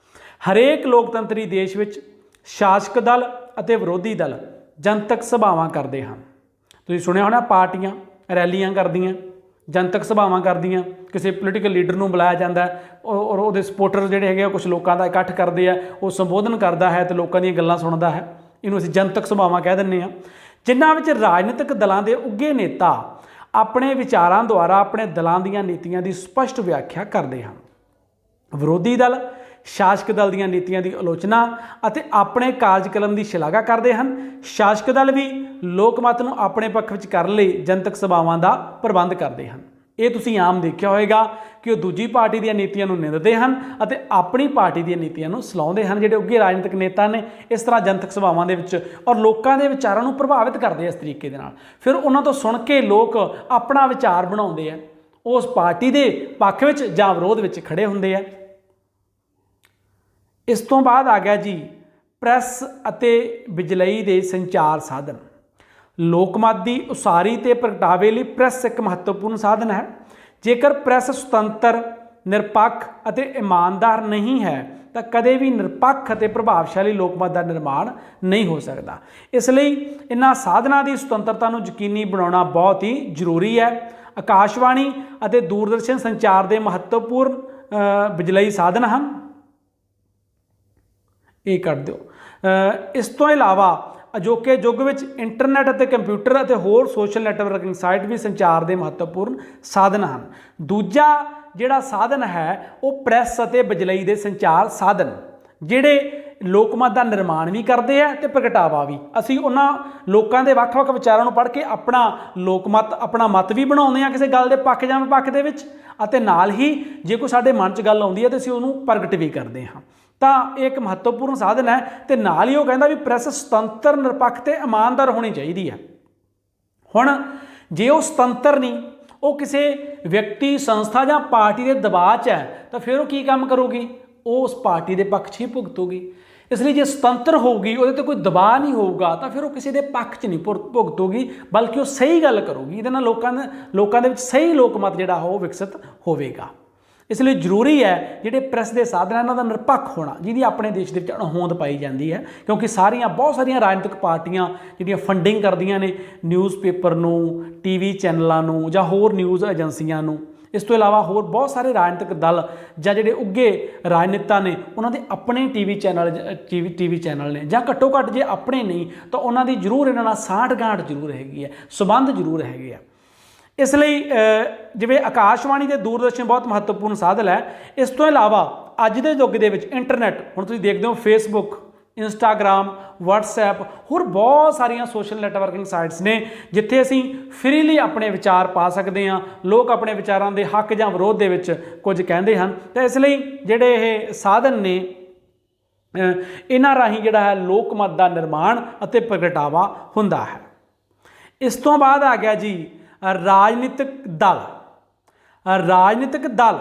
A: हरेक लोकतंत्री देश विच शासक दल ਅਤੇ ਵਿਰੋਧੀ ਦਲ ਜਨਤਕ ਸਭਾਵਾਂ ਕਰਦੇ ਹਨ। ਤੁਸੀਂ ਸੁਣਿਆ ਹੋਣਾ ਪਾਰਟੀਆਂ ਰੈਲੀਆਂ ਕਰਦੀਆਂ, ਜਨਤਕ ਸਭਾਵਾਂ ਕਰਦੀਆਂ, ਕਿਸੇ ਪੋਲੀਟੀਕਲ ਲੀਡਰ ਨੂੰ ਬੁਲਾਇਆ ਜਾਂਦਾ ਔਰ ਉਹਦੇ ਸਪੋਰਟਰ ਜਿਹੜੇ ਹੈਗੇ ਕੁਝ ਲੋਕਾਂ ਦਾ ਇਕੱਠ ਕਰਦੇ ਆ, ਉਹ ਸੰਬੋਧਨ ਕਰਦਾ ਹੈ ਤੇ ਲੋਕਾਂ ਦੀਆਂ ਗੱਲਾਂ ਸੁਣਦਾ ਹੈ। ਇਹਨੂੰ ਅਸੀਂ ਜਨਤਕ ਸਭਾਵਾਂ ਕਹਿ ਦਿੰਦੇ ਹਾਂ, ਜਿਨ੍ਹਾਂ ਵਿੱਚ ਰਾਜਨੀਤਿਕ ਦਲਾਂ ਦੇ ਉੱਘੇ ਨੇਤਾ ਆਪਣੇ ਵਿਚਾਰਾਂ ਦੁਆਰਾ ਆਪਣੇ ਦਲਾਂ ਦੀਆਂ ਨੀਤੀਆਂ ਦੀ ਸਪਸ਼ਟ ਵਿਆਖਿਆ ਕਰਦੇ ਹਨ। ਵਿਰੋਧੀ ਦਲ शासक दल ਦੀਆਂ ਨੀਤੀਆਂ ਦੀ ਆਲੋਚਨਾ ਅਤੇ ਆਪਣੇ ਕਾਰਜਕ੍ਰਮ ਦੀ ਸ਼ਲਾਘਾ ਕਰਦੇ ਹਨ। ਸ਼ਾਸਕ ਦਲ ਵੀ ਲੋਕਮਤ ਨੂੰ ਆਪਣੇ ਪੱਖ ਵਿੱਚ ਕਰਨ ਲਈ ਜਨਤਕ ਸਭਾਵਾਂ ਦਾ ਪ੍ਰਬੰਧ ਕਰਦੇ ਹਨ। ਇਹ ਤੁਸੀਂ ਆਮ ਦੇਖਿਆ ਹੋਵੇਗਾ ਕਿ ਉਹ ਦੂਜੀ ਪਾਰਟੀ ਦੀਆਂ ਨੀਤੀਆਂ ਨੂੰ ਨਿੰਦਦੇ ਹਨ ਅਤੇ ਆਪਣੀ ਪਾਰਟੀ ਦੀਆਂ ਨੀਤੀਆਂ ਨੂੰ ਸਲਾਹੁੰਦੇ ਹਨ। ਜਿਹੜੇ ਉੱਘੇ ਰਾਜਨੀਤਿਕ ਨੇਤਾ ਨੇ ਇਸ ਤਰ੍ਹਾਂ ਜਨਤਕ ਸਭਾਵਾਂ ਦੇ ਵਿੱਚ ਔਰ ਲੋਕਾਂ ਦੇ ਵਿਚਾਰਾਂ ਨੂੰ ਪ੍ਰਭਾਵਿਤ ਕਰਦੇ ਇਸ ਤਰੀਕੇ ਦੇ ਨਾਲ, ਫਿਰ ਉਹਨਾਂ ਤੋਂ ਸੁਣ ਕੇ ਲੋਕ ਆਪਣਾ ਵਿਚਾਰ ਬਣਾਉਂਦੇ ਆ, ਉਸ ਪਾਰਟੀ ਦੇ ਪੱਖ ਵਿੱਚ ਜਾਂ ਵਿਰੋਧ ਵਿੱਚ ਖੜੇ ਹੁੰਦੇ ਆ। इस तो बाद आ गया जी प्रैस ਅਤੇ ਬਿਜਲਈ ਦੇ ਸੰਚਾਰ ਸਾਧਨ। ਲੋਕਮਤ ਦੀ ਉਸਾਰੀ ਤੇ ਪ੍ਰਗਟਾਵੇ ਲਈ ਪ੍ਰੈਸ ਇੱਕ ਮਹੱਤਵਪੂਰਨ ਸਾਧਨ ਹੈ। ਜੇਕਰ ਪ੍ਰੈਸ ਸੁਤੰਤਰ, ਨਿਰਪੱਖ ਅਤੇ ਇਮਾਨਦਾਰ ਨਹੀਂ ਹੈ ਤਾਂ ਕਦੇ ਵੀ ਨਿਰਪੱਖ ਅਤੇ ਪ੍ਰਭਾਵਸ਼ਾਲੀ ਲੋਕਮਤ ਦਾ ਨਿਰਮਾਣ ਨਹੀਂ ਹੋ ਸਕਦਾ। ਇਸ ਲਈ ਇਹਨਾਂ ਸਾਧਨਾਂ ਦੀ ਸੁਤੰਤਰਤਾ ਨੂੰ ਯਕੀਨੀ ਬਣਾਉਣਾ ਬਹੁਤ ਹੀ ਜ਼ਰੂਰੀ ਹੈ। ਆਕਾਸ਼ਵਾਣੀ ਅਤੇ ਦੂਰਦਰਸ਼ਨ ਸੰਚਾਰ ਦੇ ਮਹੱਤਵਪੂਰਨ ਬਿਜਲਈ ਸਾਧਨ ਹਨ। ਇਹ ਕੱਢ ਦਿਓ। ਇਸ ਤੋਂ ਇਲਾਵਾ ਅਜੋਕੇ ਯੁੱਗ ਵਿੱਚ ਇੰਟਰਨੈਟ ਅਤੇ ਕੰਪਿਊਟਰ ਅਤੇ ਹੋਰ ਸੋਸ਼ਲ ਨੈਟਵਰਕਿੰਗ ਸਾਈਟ ਵੀ ਸੰਚਾਰ ਦੇ ਮਹੱਤਵਪੂਰਨ ਸਾਧਨ ਹਨ। ਦੂਜਾ ਜਿਹੜਾ ਸਾਧਨ ਹੈ ਉਹ ਪ੍ਰੈਸ ਅਤੇ ਬਿਜਲਈ ਦੇ ਸੰਚਾਰ ਸਾਧਨ, ਜਿਹੜੇ ਲੋਕਮਤ ਦਾ ਨਿਰਮਾਣ ਵੀ ਕਰਦੇ ਆ ਤੇ ਪ੍ਰਗਟਾਵਾ ਵੀ। ਅਸੀਂ ਉਹਨਾਂ ਲੋਕਾਂ ਦੇ ਵੱਖ-ਵੱਖ ਵਿਚਾਰਾਂ ਨੂੰ ਪੜ੍ਹ ਕੇ ਆਪਣਾ ਲੋਕਮਤ, ਆਪਣਾ ਮਤ ਵੀ ਬਣਾਉਂਦੇ ਹਾਂ ਕਿਸੇ ਗੱਲ ਦੇ ਪੱਖ ਜਾਂ ਵਿਪੱਖ ਦੇ ਵਿੱਚ, ਅਤੇ ਨਾਲ ਹੀ ਜੇ ਕੋਈ ਸਾਡੇ ਮਨ 'ਚ ਗੱਲ ਆਉਂਦੀ ਹੈ ਤਾਂ ਅਸੀਂ ਉਹਨੂੰ ਪ੍ਰਗਟ ਵੀ ਕਰਦੇ ਹਾਂ। ਤਾਂ ਇਹ ਇੱਕ ਮਹੱਤਵਪੂਰਨ ਸਾਧਨ ਹੈ। ਤੇ ਨਾਲ ਹੀ ਉਹ ਕਹਿੰਦਾ ਵੀ ਪ੍ਰੈਸ ਸੁਤੰਤਰ, ਨਿਰਪੱਖ ਤੇ ਇਮਾਨਦਾਰ ਹੋਣੀ ਚਾਹੀਦੀ ਹੈ। ਹੁਣ ਜੇ ਉਹ ਸੁਤੰਤਰ ਨਹੀਂ, ਉਹ ਕਿਸੇ ਵਿਅਕਤੀ, ਸੰਸਥਾ ਜਾਂ ਪਾਰਟੀ ਦੇ ਦਬਾਅ 'ਚ ਹੈ, ਤਾਂ ਫਿਰ ਉਹ ਕੀ ਕੰਮ ਕਰੂਗੀ? ਉਹ ਉਸ ਪਾਰਟੀ ਦੇ ਪੱਖ 'ਚ ਹੀ ਭੁਗਤੂਗੀ। ਇਸ ਲਈ ਜੇ ਸੁਤੰਤਰ ਹੋਊਗੀ, ਉਹਦੇ 'ਤੇ ਕੋਈ ਦਬਾਅ ਨਹੀਂ ਹੋਊਗਾ, ਤਾਂ ਫਿਰ ਉਹ ਕਿਸੇ ਦੇ ਪੱਖ 'ਚ ਨਹੀਂ ਭੁਗਤੂਗੀ, ਬਲਕਿ ਉਹ ਸਹੀ ਗੱਲ ਕਰੂਗੀ। ਇਹਦੇ ਨਾਲ ਲੋਕਾਂ ਦੇ ਵਿੱਚ ਸਹੀ ਲੋਕਮਤ ਜਿਹੜਾ ਉਹ ਵਿਕਸਿਤ ਹੋਵੇਗਾ। ਇਸ ਲਈ ਜ਼ਰੂਰੀ ਹੈ ਜਿਹੜੇ ਪ੍ਰੈਸ ਦੇ ਸਾਧਨ ਇਹਨਾਂ ਦਾ ਨਿਰਪੱਖ ਹੋਣਾ, ਜਿਹਦੀ ਆਪਣੇ ਦੇਸ਼ ਦੇ ਵਿੱਚ ਅਣਹੋਂਦ ਪਾਈ ਜਾਂਦੀ ਹੈ, ਕਿਉਂਕਿ ਬਹੁਤ ਸਾਰੀਆਂ ਰਾਜਨੀਤਿਕ ਪਾਰਟੀਆਂ ਜਿਹੜੀਆਂ ਫੰਡਿੰਗ ਕਰਦੀਆਂ ਨੇ ਨਿਊਜ਼ਪੇਪਰ ਨੂੰ, ਟੀਵੀ ਚੈਨਲਾਂ ਨੂੰ ਜਾਂ ਹੋਰ ਨਿਊਜ਼ ਏਜੰਸੀਆਂ ਨੂੰ। ਇਸ ਤੋਂ ਇਲਾਵਾ ਹੋਰ ਬਹੁਤ ਸਾਰੇ ਰਾਜਨੀਤਿਕ ਦਲ ਜਾਂ ਜਿਹੜੇ ਉੱਘੇ ਰਾਜਨੇਤਾ ਨੇ ਉਹਨਾਂ ਦੇ ਆਪਣੇ ਟੀਵੀ ਚੈਨਲ ਨੇ, ਜਾਂ ਘੱਟੋ ਘੱਟ ਜੇ ਆਪਣੇ ਨਹੀਂ ਤਾਂ ਉਹਨਾਂ ਦੀ ਜ਼ਰੂਰ ਇਹਨਾਂ ਨਾਲ ਸਾਂਠ-ਗਾਂਠ ਜ਼ਰੂਰ ਹੈਗੀ ਹੈ, ਸੰਬੰਧ ਜ਼ਰੂਰ ਹੈਗੇ ਆ। ਇਸ ਲਈ ਜਿਵੇਂ ਆਕਾਸ਼ਵਾਣੀ ਤੇ ਦੂਰਦਰਸ਼ਨ ਬਹੁਤ ਮਹੱਤਵਪੂਰਨ ਸਾਧਨ ਹੈ। ਇਸ ਤੋਂ ਇਲਾਵਾ ਅੱਜ ਦੇ ਯੁੱਗ ਦੇ ਵਿੱਚ ਇੰਟਰਨੈਟ, ਹੁਣ ਤੁਸੀਂ ਦੇਖਦੇ ਹੋ ਫੇਸਬੁੱਕ, ਇੰਸਟਾਗ੍ਰਾਮ, ਵਟਸਐਪ, ਹੋਰ ਬਹੁਤ ਸਾਰੀਆਂ ਸੋਸ਼ਲ ਨੈਟਵਰਕਿੰਗ ਸਾਈਟਸ ਨੇ ਜਿੱਥੇ ਅਸੀਂ ਫ੍ਰੀਲੀ ਆਪਣੇ ਵਿਚਾਰ ਪਾ ਸਕਦੇ ਹਾਂ। ਲੋਕ ਆਪਣੇ ਵਿਚਾਰਾਂ ਦੇ ਹੱਕ ਜਾਂ ਵਿਰੋਧ ਦੇ ਵਿੱਚ ਕੁਝ ਕਹਿੰਦੇ ਹਨ। ਤਾਂ ਇਸ ਲਈ ਜਿਹੜੇ ਇਹ ਸਾਧਨ ਨੇ, ਇਹਨਾਂ ਰਾਹੀਂ ਜਿਹੜਾ ਹੈ ਲੋਕਮਤ ਦਾ ਨਿਰਮਾਣ ਅਤੇ ਪ੍ਰਗਟਾਵਾ ਹੁੰਦਾ ਹੈ। ਇਸ ਤੋਂ ਬਾਅਦ ਆ ਗਿਆ ਜੀ ਰਾਜਨੀਤਿਕ ਦਲ। ਰਾਜਨੀਤਿਕ ਦਲ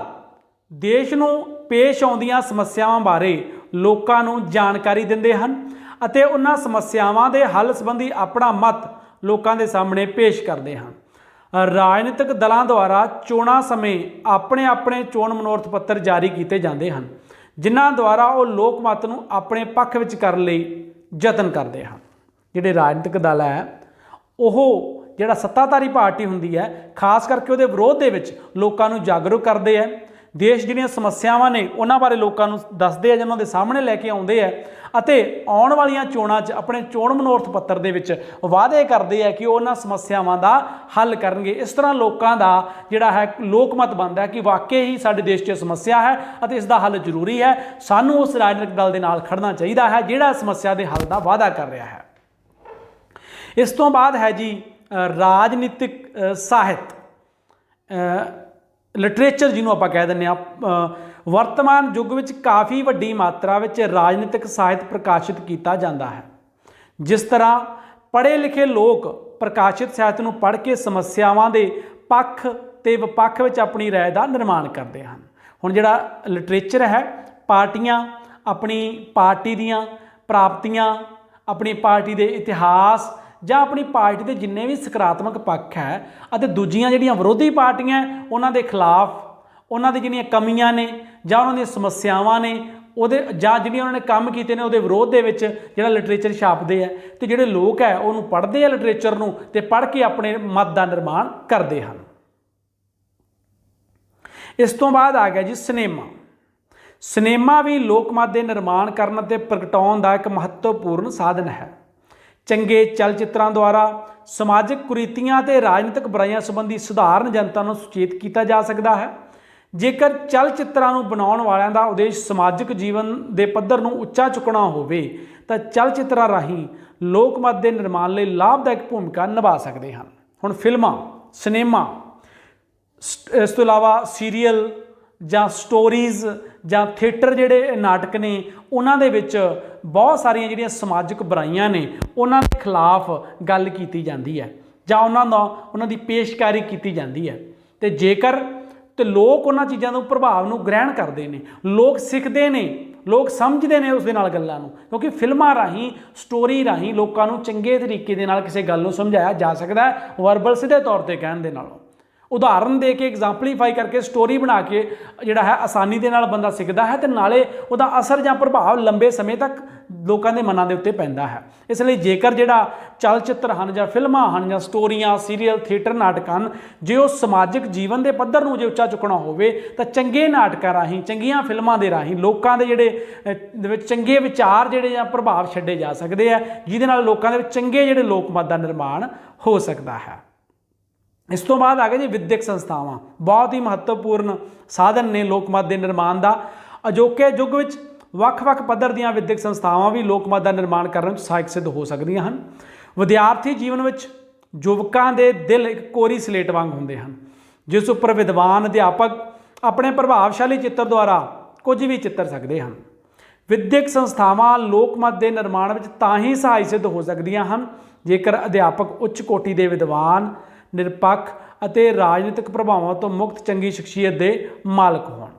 A: ਦੇਸ਼ ਨੂੰ ਪੇਸ਼ ਆਉਂਦੀਆਂ ਸਮੱਸਿਆਵਾਂ ਬਾਰੇ ਲੋਕਾਂ ਨੂੰ ਜਾਣਕਾਰੀ ਦਿੰਦੇ ਹਨ ਅਤੇ ਉਹਨਾਂ ਸਮੱਸਿਆਵਾਂ ਦੇ ਹੱਲ ਸੰਬੰਧੀ ਆਪਣਾ ਮਤ ਲੋਕਾਂ ਦੇ ਸਾਹਮਣੇ ਪੇਸ਼ ਕਰਦੇ ਹਨ। ਰਾਜਨੀਤਿਕ ਦਲਾਂ ਦੁਆਰਾ ਚੋਣਾਂ ਸਮੇਂ ਆਪਣੇ ਚੋਣ ਮਨੋਰਥ ਪੱਤਰ ਜਾਰੀ ਕੀਤੇ ਜਾਂਦੇ ਹਨ, ਜਿਨ੍ਹਾਂ ਦੁਆਰਾ ਉਹ ਲੋਕ ਮਤ ਨੂੰ ਆਪਣੇ ਪੱਖ ਵਿੱਚ ਕਰਨ ਲਈ ਯਤਨ ਕਰਦੇ ਹਨ। ਜਿਹੜੇ ਰਾਜਨੀਤਿਕ ਦਲ ਹੈ, ਉਹ ਜਿਹੜਾ ਸੱਤਾਧਾਰੀ ਪਾਰਟੀ ਹੁੰਦੀ ਹੈ, ਖਾਸ ਕਰਕੇ ਉਹਦੇ ਵਿਰੋਧ ਦੇ ਵਿੱਚ ਲੋਕਾਂ ਨੂੰ ਜਾਗਰੂਕ ਕਰਦੇ ਹੈ। ਦੇਸ਼ ਜਿਹੜੀਆਂ ਸਮੱਸਿਆਵਾਂ ਨੇ ਉਹਨਾਂ ਬਾਰੇ ਲੋਕਾਂ ਨੂੰ ਦੱਸਦੇ ਆ, ਜਿਹਨਾਂ ਦੇ ਸਾਹਮਣੇ ਲੈ ਕੇ ਆਉਂਦੇ ਆ, ਅਤੇ ਆਉਣ ਵਾਲੀਆਂ ਚੋਣਾਂ 'ਚ ਆਪਣੇ ਚੋਣ ਮਨੋਰਥ ਪੱਤਰ ਦੇ ਵਿੱਚ ਵਾਅਦੇ ਕਰਦੇ ਆ ਕਿ ਉਹ ਉਹਨਾਂ ਸਮੱਸਿਆਵਾਂ ਦਾ ਹੱਲ ਕਰਨਗੇ। ਇਸ ਤਰ੍ਹਾਂ ਲੋਕਾਂ ਦਾ ਜਿਹੜਾ ਹੈ ਲੋਕਮਤ ਬਣਦਾ ਕਿ ਵਾਕਈ ਹੀ ਸਾਡੇ ਦੇਸ਼ 'ਚ ਸਮੱਸਿਆ ਹੈ ਅਤੇ ਇਸ ਦਾ ਹੱਲ ਜ਼ਰੂਰੀ ਹੈ। ਸਾਨੂੰ ਉਸ ਰਾਜਨੀਤਿਕ ਦਲ ਦੇ ਨਾਲ ਖੜਨਾ ਚਾਹੀਦਾ ਹੈ ਜਿਹੜਾ ਸਮੱਸਿਆ ਦੇ ਹੱਲ ਦਾ ਵਾਅਦਾ ਕਰ ਰਿਹਾ ਹੈ। ਇਸ ਤੋਂ ਬਾਅਦ ਹੈ ਜੀ ਰਾਜਨੀਤਿਕ ਸਾਹਿਤ, ਲਿਟਰੇਚਰ ਜਿਹਨੂੰ ਆਪਾਂ ਕਹਿ ਦਿੰਦੇ ਹਾਂ। ਵਰਤਮਾਨ ਯੁੱਗ ਵਿੱਚ ਕਾਫੀ ਵੱਡੀ ਮਾਤਰਾ ਵਿੱਚ ਰਾਜਨੀਤਿਕ ਸਾਹਿਤ ਪ੍ਰਕਾਸ਼ਿਤ ਕੀਤਾ ਜਾਂਦਾ ਹੈ। जिस तरह पढ़े लिखे लोग प्रकाशित साहित्य ਨੂੰ पढ़ के समस्यावां ਦੇ पक्ष ਤੇ विपक्ष ਵਿੱਚ अपनी राय ਦਾ निर्माण करते हैं। ਹੁਣ ਜਿਹੜਾ लिटरेचर है, पार्टियां अपनी पार्टी ਦੀਆਂ प्राप्तियां, अपनी पार्टी ਦੇ इतिहास ਜਾਂ अपनी पार्टी ਦੇ जिन्ने भी सकारात्मक पक्ष है ਅਤੇ ਦੂਜੀਆਂ ਜਿਹੜੀਆਂ ਵਿਰੋਧੀ ਪਾਰਟੀਆਂ ਉਹਨਾਂ ਦੇ ਖਿਲਾਫ ਉਹਨਾਂ ਦੀ ਜਿਹੜੀਆਂ ਕਮੀਆਂ ਨੇ ਜਾਂ ਉਹਨਾਂ ਦੀਆਂ ਸਮੱਸਿਆਵਾਂ ਨੇ ਉਹਦੇ ਜਾਂ ਜਿਹੜੀਆਂ ਉਹਨਾਂ ਨੇ ਕੰਮ ਕੀਤੇ ਨੇ ਉਹਦੇ ਵਿਰੋਧ ਦੇ ਵਿੱਚ ਜਿਹੜਾ ਲਿਟਰੇਚਰ ਛਾਪਦੇ ਆ ਤੇ ਜਿਹੜੇ ਲੋਕ ਹੈ ਉਹਨੂੰ ਪੜ੍ਹਦੇ ਆ ਲਿਟਰੇਚਰ ਨੂੰ ਤੇ ਪੜ੍ਹ ਕੇ ਆਪਣੇ ਮਤ ਦਾ ਨਿਰਮਾਣ ਕਰਦੇ ਹਨ। ਇਸ ਤੋਂ ਬਾਅਦ ਆ ਗਿਆ ਜੀ ਸਿਨੇਮਾ। ਸਿਨੇਮਾ ਵੀ ਲੋਕ ਮਤ ਦੇ ਨਿਰਮਾਣ ਕਰਨ ਅਤੇ ਪ੍ਰਗਟਾਉਣ ਦਾ ਇੱਕ ਮਹੱਤਵਪੂਰਨ ਸਾਧਨ ਹੈ। ਚੰਗੇ ਚਲਚਿੱਤਰਾਂ ਦੁਆਰਾ ਸਮਾਜਿਕ ਕੁਰੀਤੀਆਂ ਤੇ ਰਾਜਨੀਤਿਕ ਬੁਰਾਈਆਂ ਸੰਬੰਧੀ ਸਧਾਰਨ ਜਨਤਾ ਨੂੰ ਸੁਚੇਤ ਕੀਤਾ ਜਾ ਸਕਦਾ ਹੈ। ਜੇਕਰ ਚਲਚਿੱਤਰਾਂ ਨੂੰ ਬਣਾਉਣ ਵਾਲਿਆਂ ਦਾ ਉਦੇਸ਼ ਸਮਾਜਿਕ ਜੀਵਨ ਦੇ ਪੱਧਰ ਨੂੰ ਉੱਚਾ ਚੁੱਕਣਾ ਹੋਵੇ ਤਾਂ ਚਲਚਿੱਤਰਾਂ ਰਾਹੀਂ ਲੋਕ ਮਤ ਦੇ ਨਿਰਮਾਣ ਲਈ ਲਾਭਦਾਇਕ ਭੂਮਿਕਾ ਨਿਭਾ ਸਕਦੇ ਹਨ। ਹੁਣ ਫਿਲਮਾਂ, ਸਿਨੇਮਾ, ਇਸ ਤੋਂ ਇਲਾਵਾ ਸੀਰੀਅਲ ਜਾਂ ਸਟੋਰੀਜ਼ ਜਾਂ ਥੀਏਟਰ ਜਿਹੜੇ ਨਾਟਕ ਨੇ ਉਹਨਾਂ ਦੇ ਵਿੱਚ ਬਹੁਤ ਸਾਰੀਆਂ ਜਿਹੜੀਆਂ ਸਮਾਜਿਕ ਬੁਰਾਈਆਂ ਨੇ ਉਹਨਾਂ ਦੇ ਖਿਲਾਫ ਗੱਲ ਕੀਤੀ ਜਾਂਦੀ ਹੈ ਜਾਂ ਉਹਨਾਂ ਦੀ ਪੇਸ਼ਕਾਰੀ ਕੀਤੀ ਜਾਂਦੀ ਹੈ। ਤੇ ਜੇਕਰ ਤੇ ਲੋਕ ਉਹਨਾਂ ਚੀਜ਼ਾਂ ਨੂੰ ਪ੍ਰਭਾਵ ਨੂੰ ਗ੍ਰਹਿਣ ਕਰਦੇ ਨੇ, ਲੋਕ ਸਿੱਖਦੇ ਨੇ, ਲੋਕ ਸਮਝਦੇ ਨੇ ਉਸ ਦੇ ਨਾਲ ਗੱਲਾਂ ਨੂੰ, ਕਿਉਂਕਿ ਫਿਲਮਾਂ ਰਾਹੀਂ ਸਟੋਰੀ ਰਾਹੀਂ ਲੋਕਾਂ ਨੂੰ ਚੰਗੇ ਤਰੀਕੇ ਦੇ ਨਾਲ ਕਿਸੇ ਗੱਲ ਨੂੰ ਸਮਝਾਇਆ ਜਾ ਸਕਦਾ ਹੈ ਵਰਬਲ ਸਿੱਧੇ ਤੌਰ 'ਤੇ ਕਹਿਣ ਦੇ ਨਾਲੋਂ। ਉਦਾਹਰਨ ਦੇ ਕੇ ਐਗਜ਼ਾਮਪਲੀਫਾਈ ਕਰਕੇ ਸਟੋਰੀ ਬਣਾ ਕੇ ਜਿਹੜਾ ਹੈ ਆਸਾਨੀ ਦੇ ਨਾਲ ਬੰਦਾ ਸਿੱਖਦਾ ਹੈ ਤੇ ਨਾਲੇ ਉਹਦਾ ਅਸਰ ਜਾਂ ਪ੍ਰਭਾਵ ਲੰਬੇ ਸਮੇਂ ਤੱਕ ਲੋਕਾਂ ਦੇ ਮਨਾਂ ਦੇ ਉੱਤੇ ਪੈਂਦਾ ਹੈ। ਇਸ ਲਈ ਜੇਕਰ ਜਿਹੜਾ ਚਲਚਿੱਤਰ ਹਨ ਜਾਂ ਫਿਲਮਾਂ ਹਨ ਜਾਂ ਸਟੋਰੀਆਂ, ਸੀਰੀਅਲ, ਥੀਏਟਰ, ਨਾਟਕ ਹਨ, ਜੇ ਉਹ ਸਮਾਜਿਕ ਜੀਵਨ ਦੇ ਪੱਧਰ ਨੂੰ ਜੇ ਉੱਚਾ ਚੁੱਕਣਾ ਹੋਵੇ ਤਾਂ ਚੰਗੇ ਨਾਟਕਾਂ ਰਾਹੀਂ, ਚੰਗੀਆਂ ਫਿਲਮਾਂ ਦੇ ਰਾਹੀਂ ਲੋਕਾਂ ਦੇ ਜਿਹੜੇ ਦੇ ਵਿੱਚ ਚੰਗੇ ਵਿਚਾਰ ਜਿਹੜੇ ਜਾਂ ਪ੍ਰਭਾਵ ਛੱਡੇ ਜਾ ਸਕਦੇ ਆ, ਜਿਹਦੇ ਨਾਲ ਲੋਕਾਂ ਦੇ ਵਿੱਚ ਚੰਗੇ ਜਿਹੜੇ ਲੋਕ ਮਤ ਦਾ ਨਿਰਮਾਣ ਹੋ ਸਕਦਾ ਹੈ। ਇਸ ਤੋਂ ਬਾਅਦ ਆ ਗਿਆ ਜੀ ਵਿਦਿਅਕ ਸੰਸਥਾਵਾਂ। ਬਹੁਤ ਹੀ ਮਹੱਤਵਪੂਰਨ ਸਾਧਨ ਨੇ ਲੋਕ ਮਤ ਦੇ ਨਿਰਮਾਣ ਦਾ। ਅਜੋਕੇ ਯੁੱਗ ਵਿੱਚ ਵੱਖ-ਵੱਖ ਪੱਧਰ ਦੀਆਂ ਵਿਦਿਅਕ ਸੰਸਥਾਵਾਂ ਵੀ ਲੋਕ ਮਤ ਦਾ ਨਿਰਮਾਣ ਕਰਨ ਵਿੱਚ ਸਹਾਇਕ ਸਿੱਧ ਹੋ ਸਕਦੀਆਂ ਹਨ। ਵਿਦਿਆਰਥੀ ਜੀਵਨ ਵਿੱਚ ਯੁਵਕਾਂ ਦੇ ਦਿਲ ਇੱਕ ਕੋਰੀ ਸਲੇਟ ਵਾਂਗ ਹੁੰਦੇ ਹਨ, ਜਿਸ ਉੱਪਰ ਵਿਦਵਾਨ ਅਧਿਆਪਕ ਆਪਣੇ ਪ੍ਰਭਾਵਸ਼ਾਲੀ ਚਿੱਤਰ ਦੁਆਰਾ ਕੁਝ ਵੀ ਚਿੱਤਰ ਸਕਦੇ ਹਨ। ਵਿਦਿਅਕ ਸੰਸਥਾਵਾਂ ਲੋਕ ਮਤ ਦੇ ਨਿਰਮਾਣ ਵਿੱਚ ਤਾਂ ਹੀ ਸਹਾਇਕ ਸਿੱਧ ਹੋ ਸਕਦੀਆਂ ਹਨ ਜੇਕਰ ਅਧਿਆਪਕ ਉੱਚ ਕੋਟੀ ਦੇ ਵਿਦਵਾਨ, ਨਿਰਪੱਖ ਅਤੇ ਰਾਜਨੀਤਿਕ ਪ੍ਰਭਾਵਾਂ ਤੋਂ ਮੁਕਤ ਚੰਗੀ ਸ਼ਖਸੀਅਤ ਦੇ ਮਾਲਕ ਹੋਣ।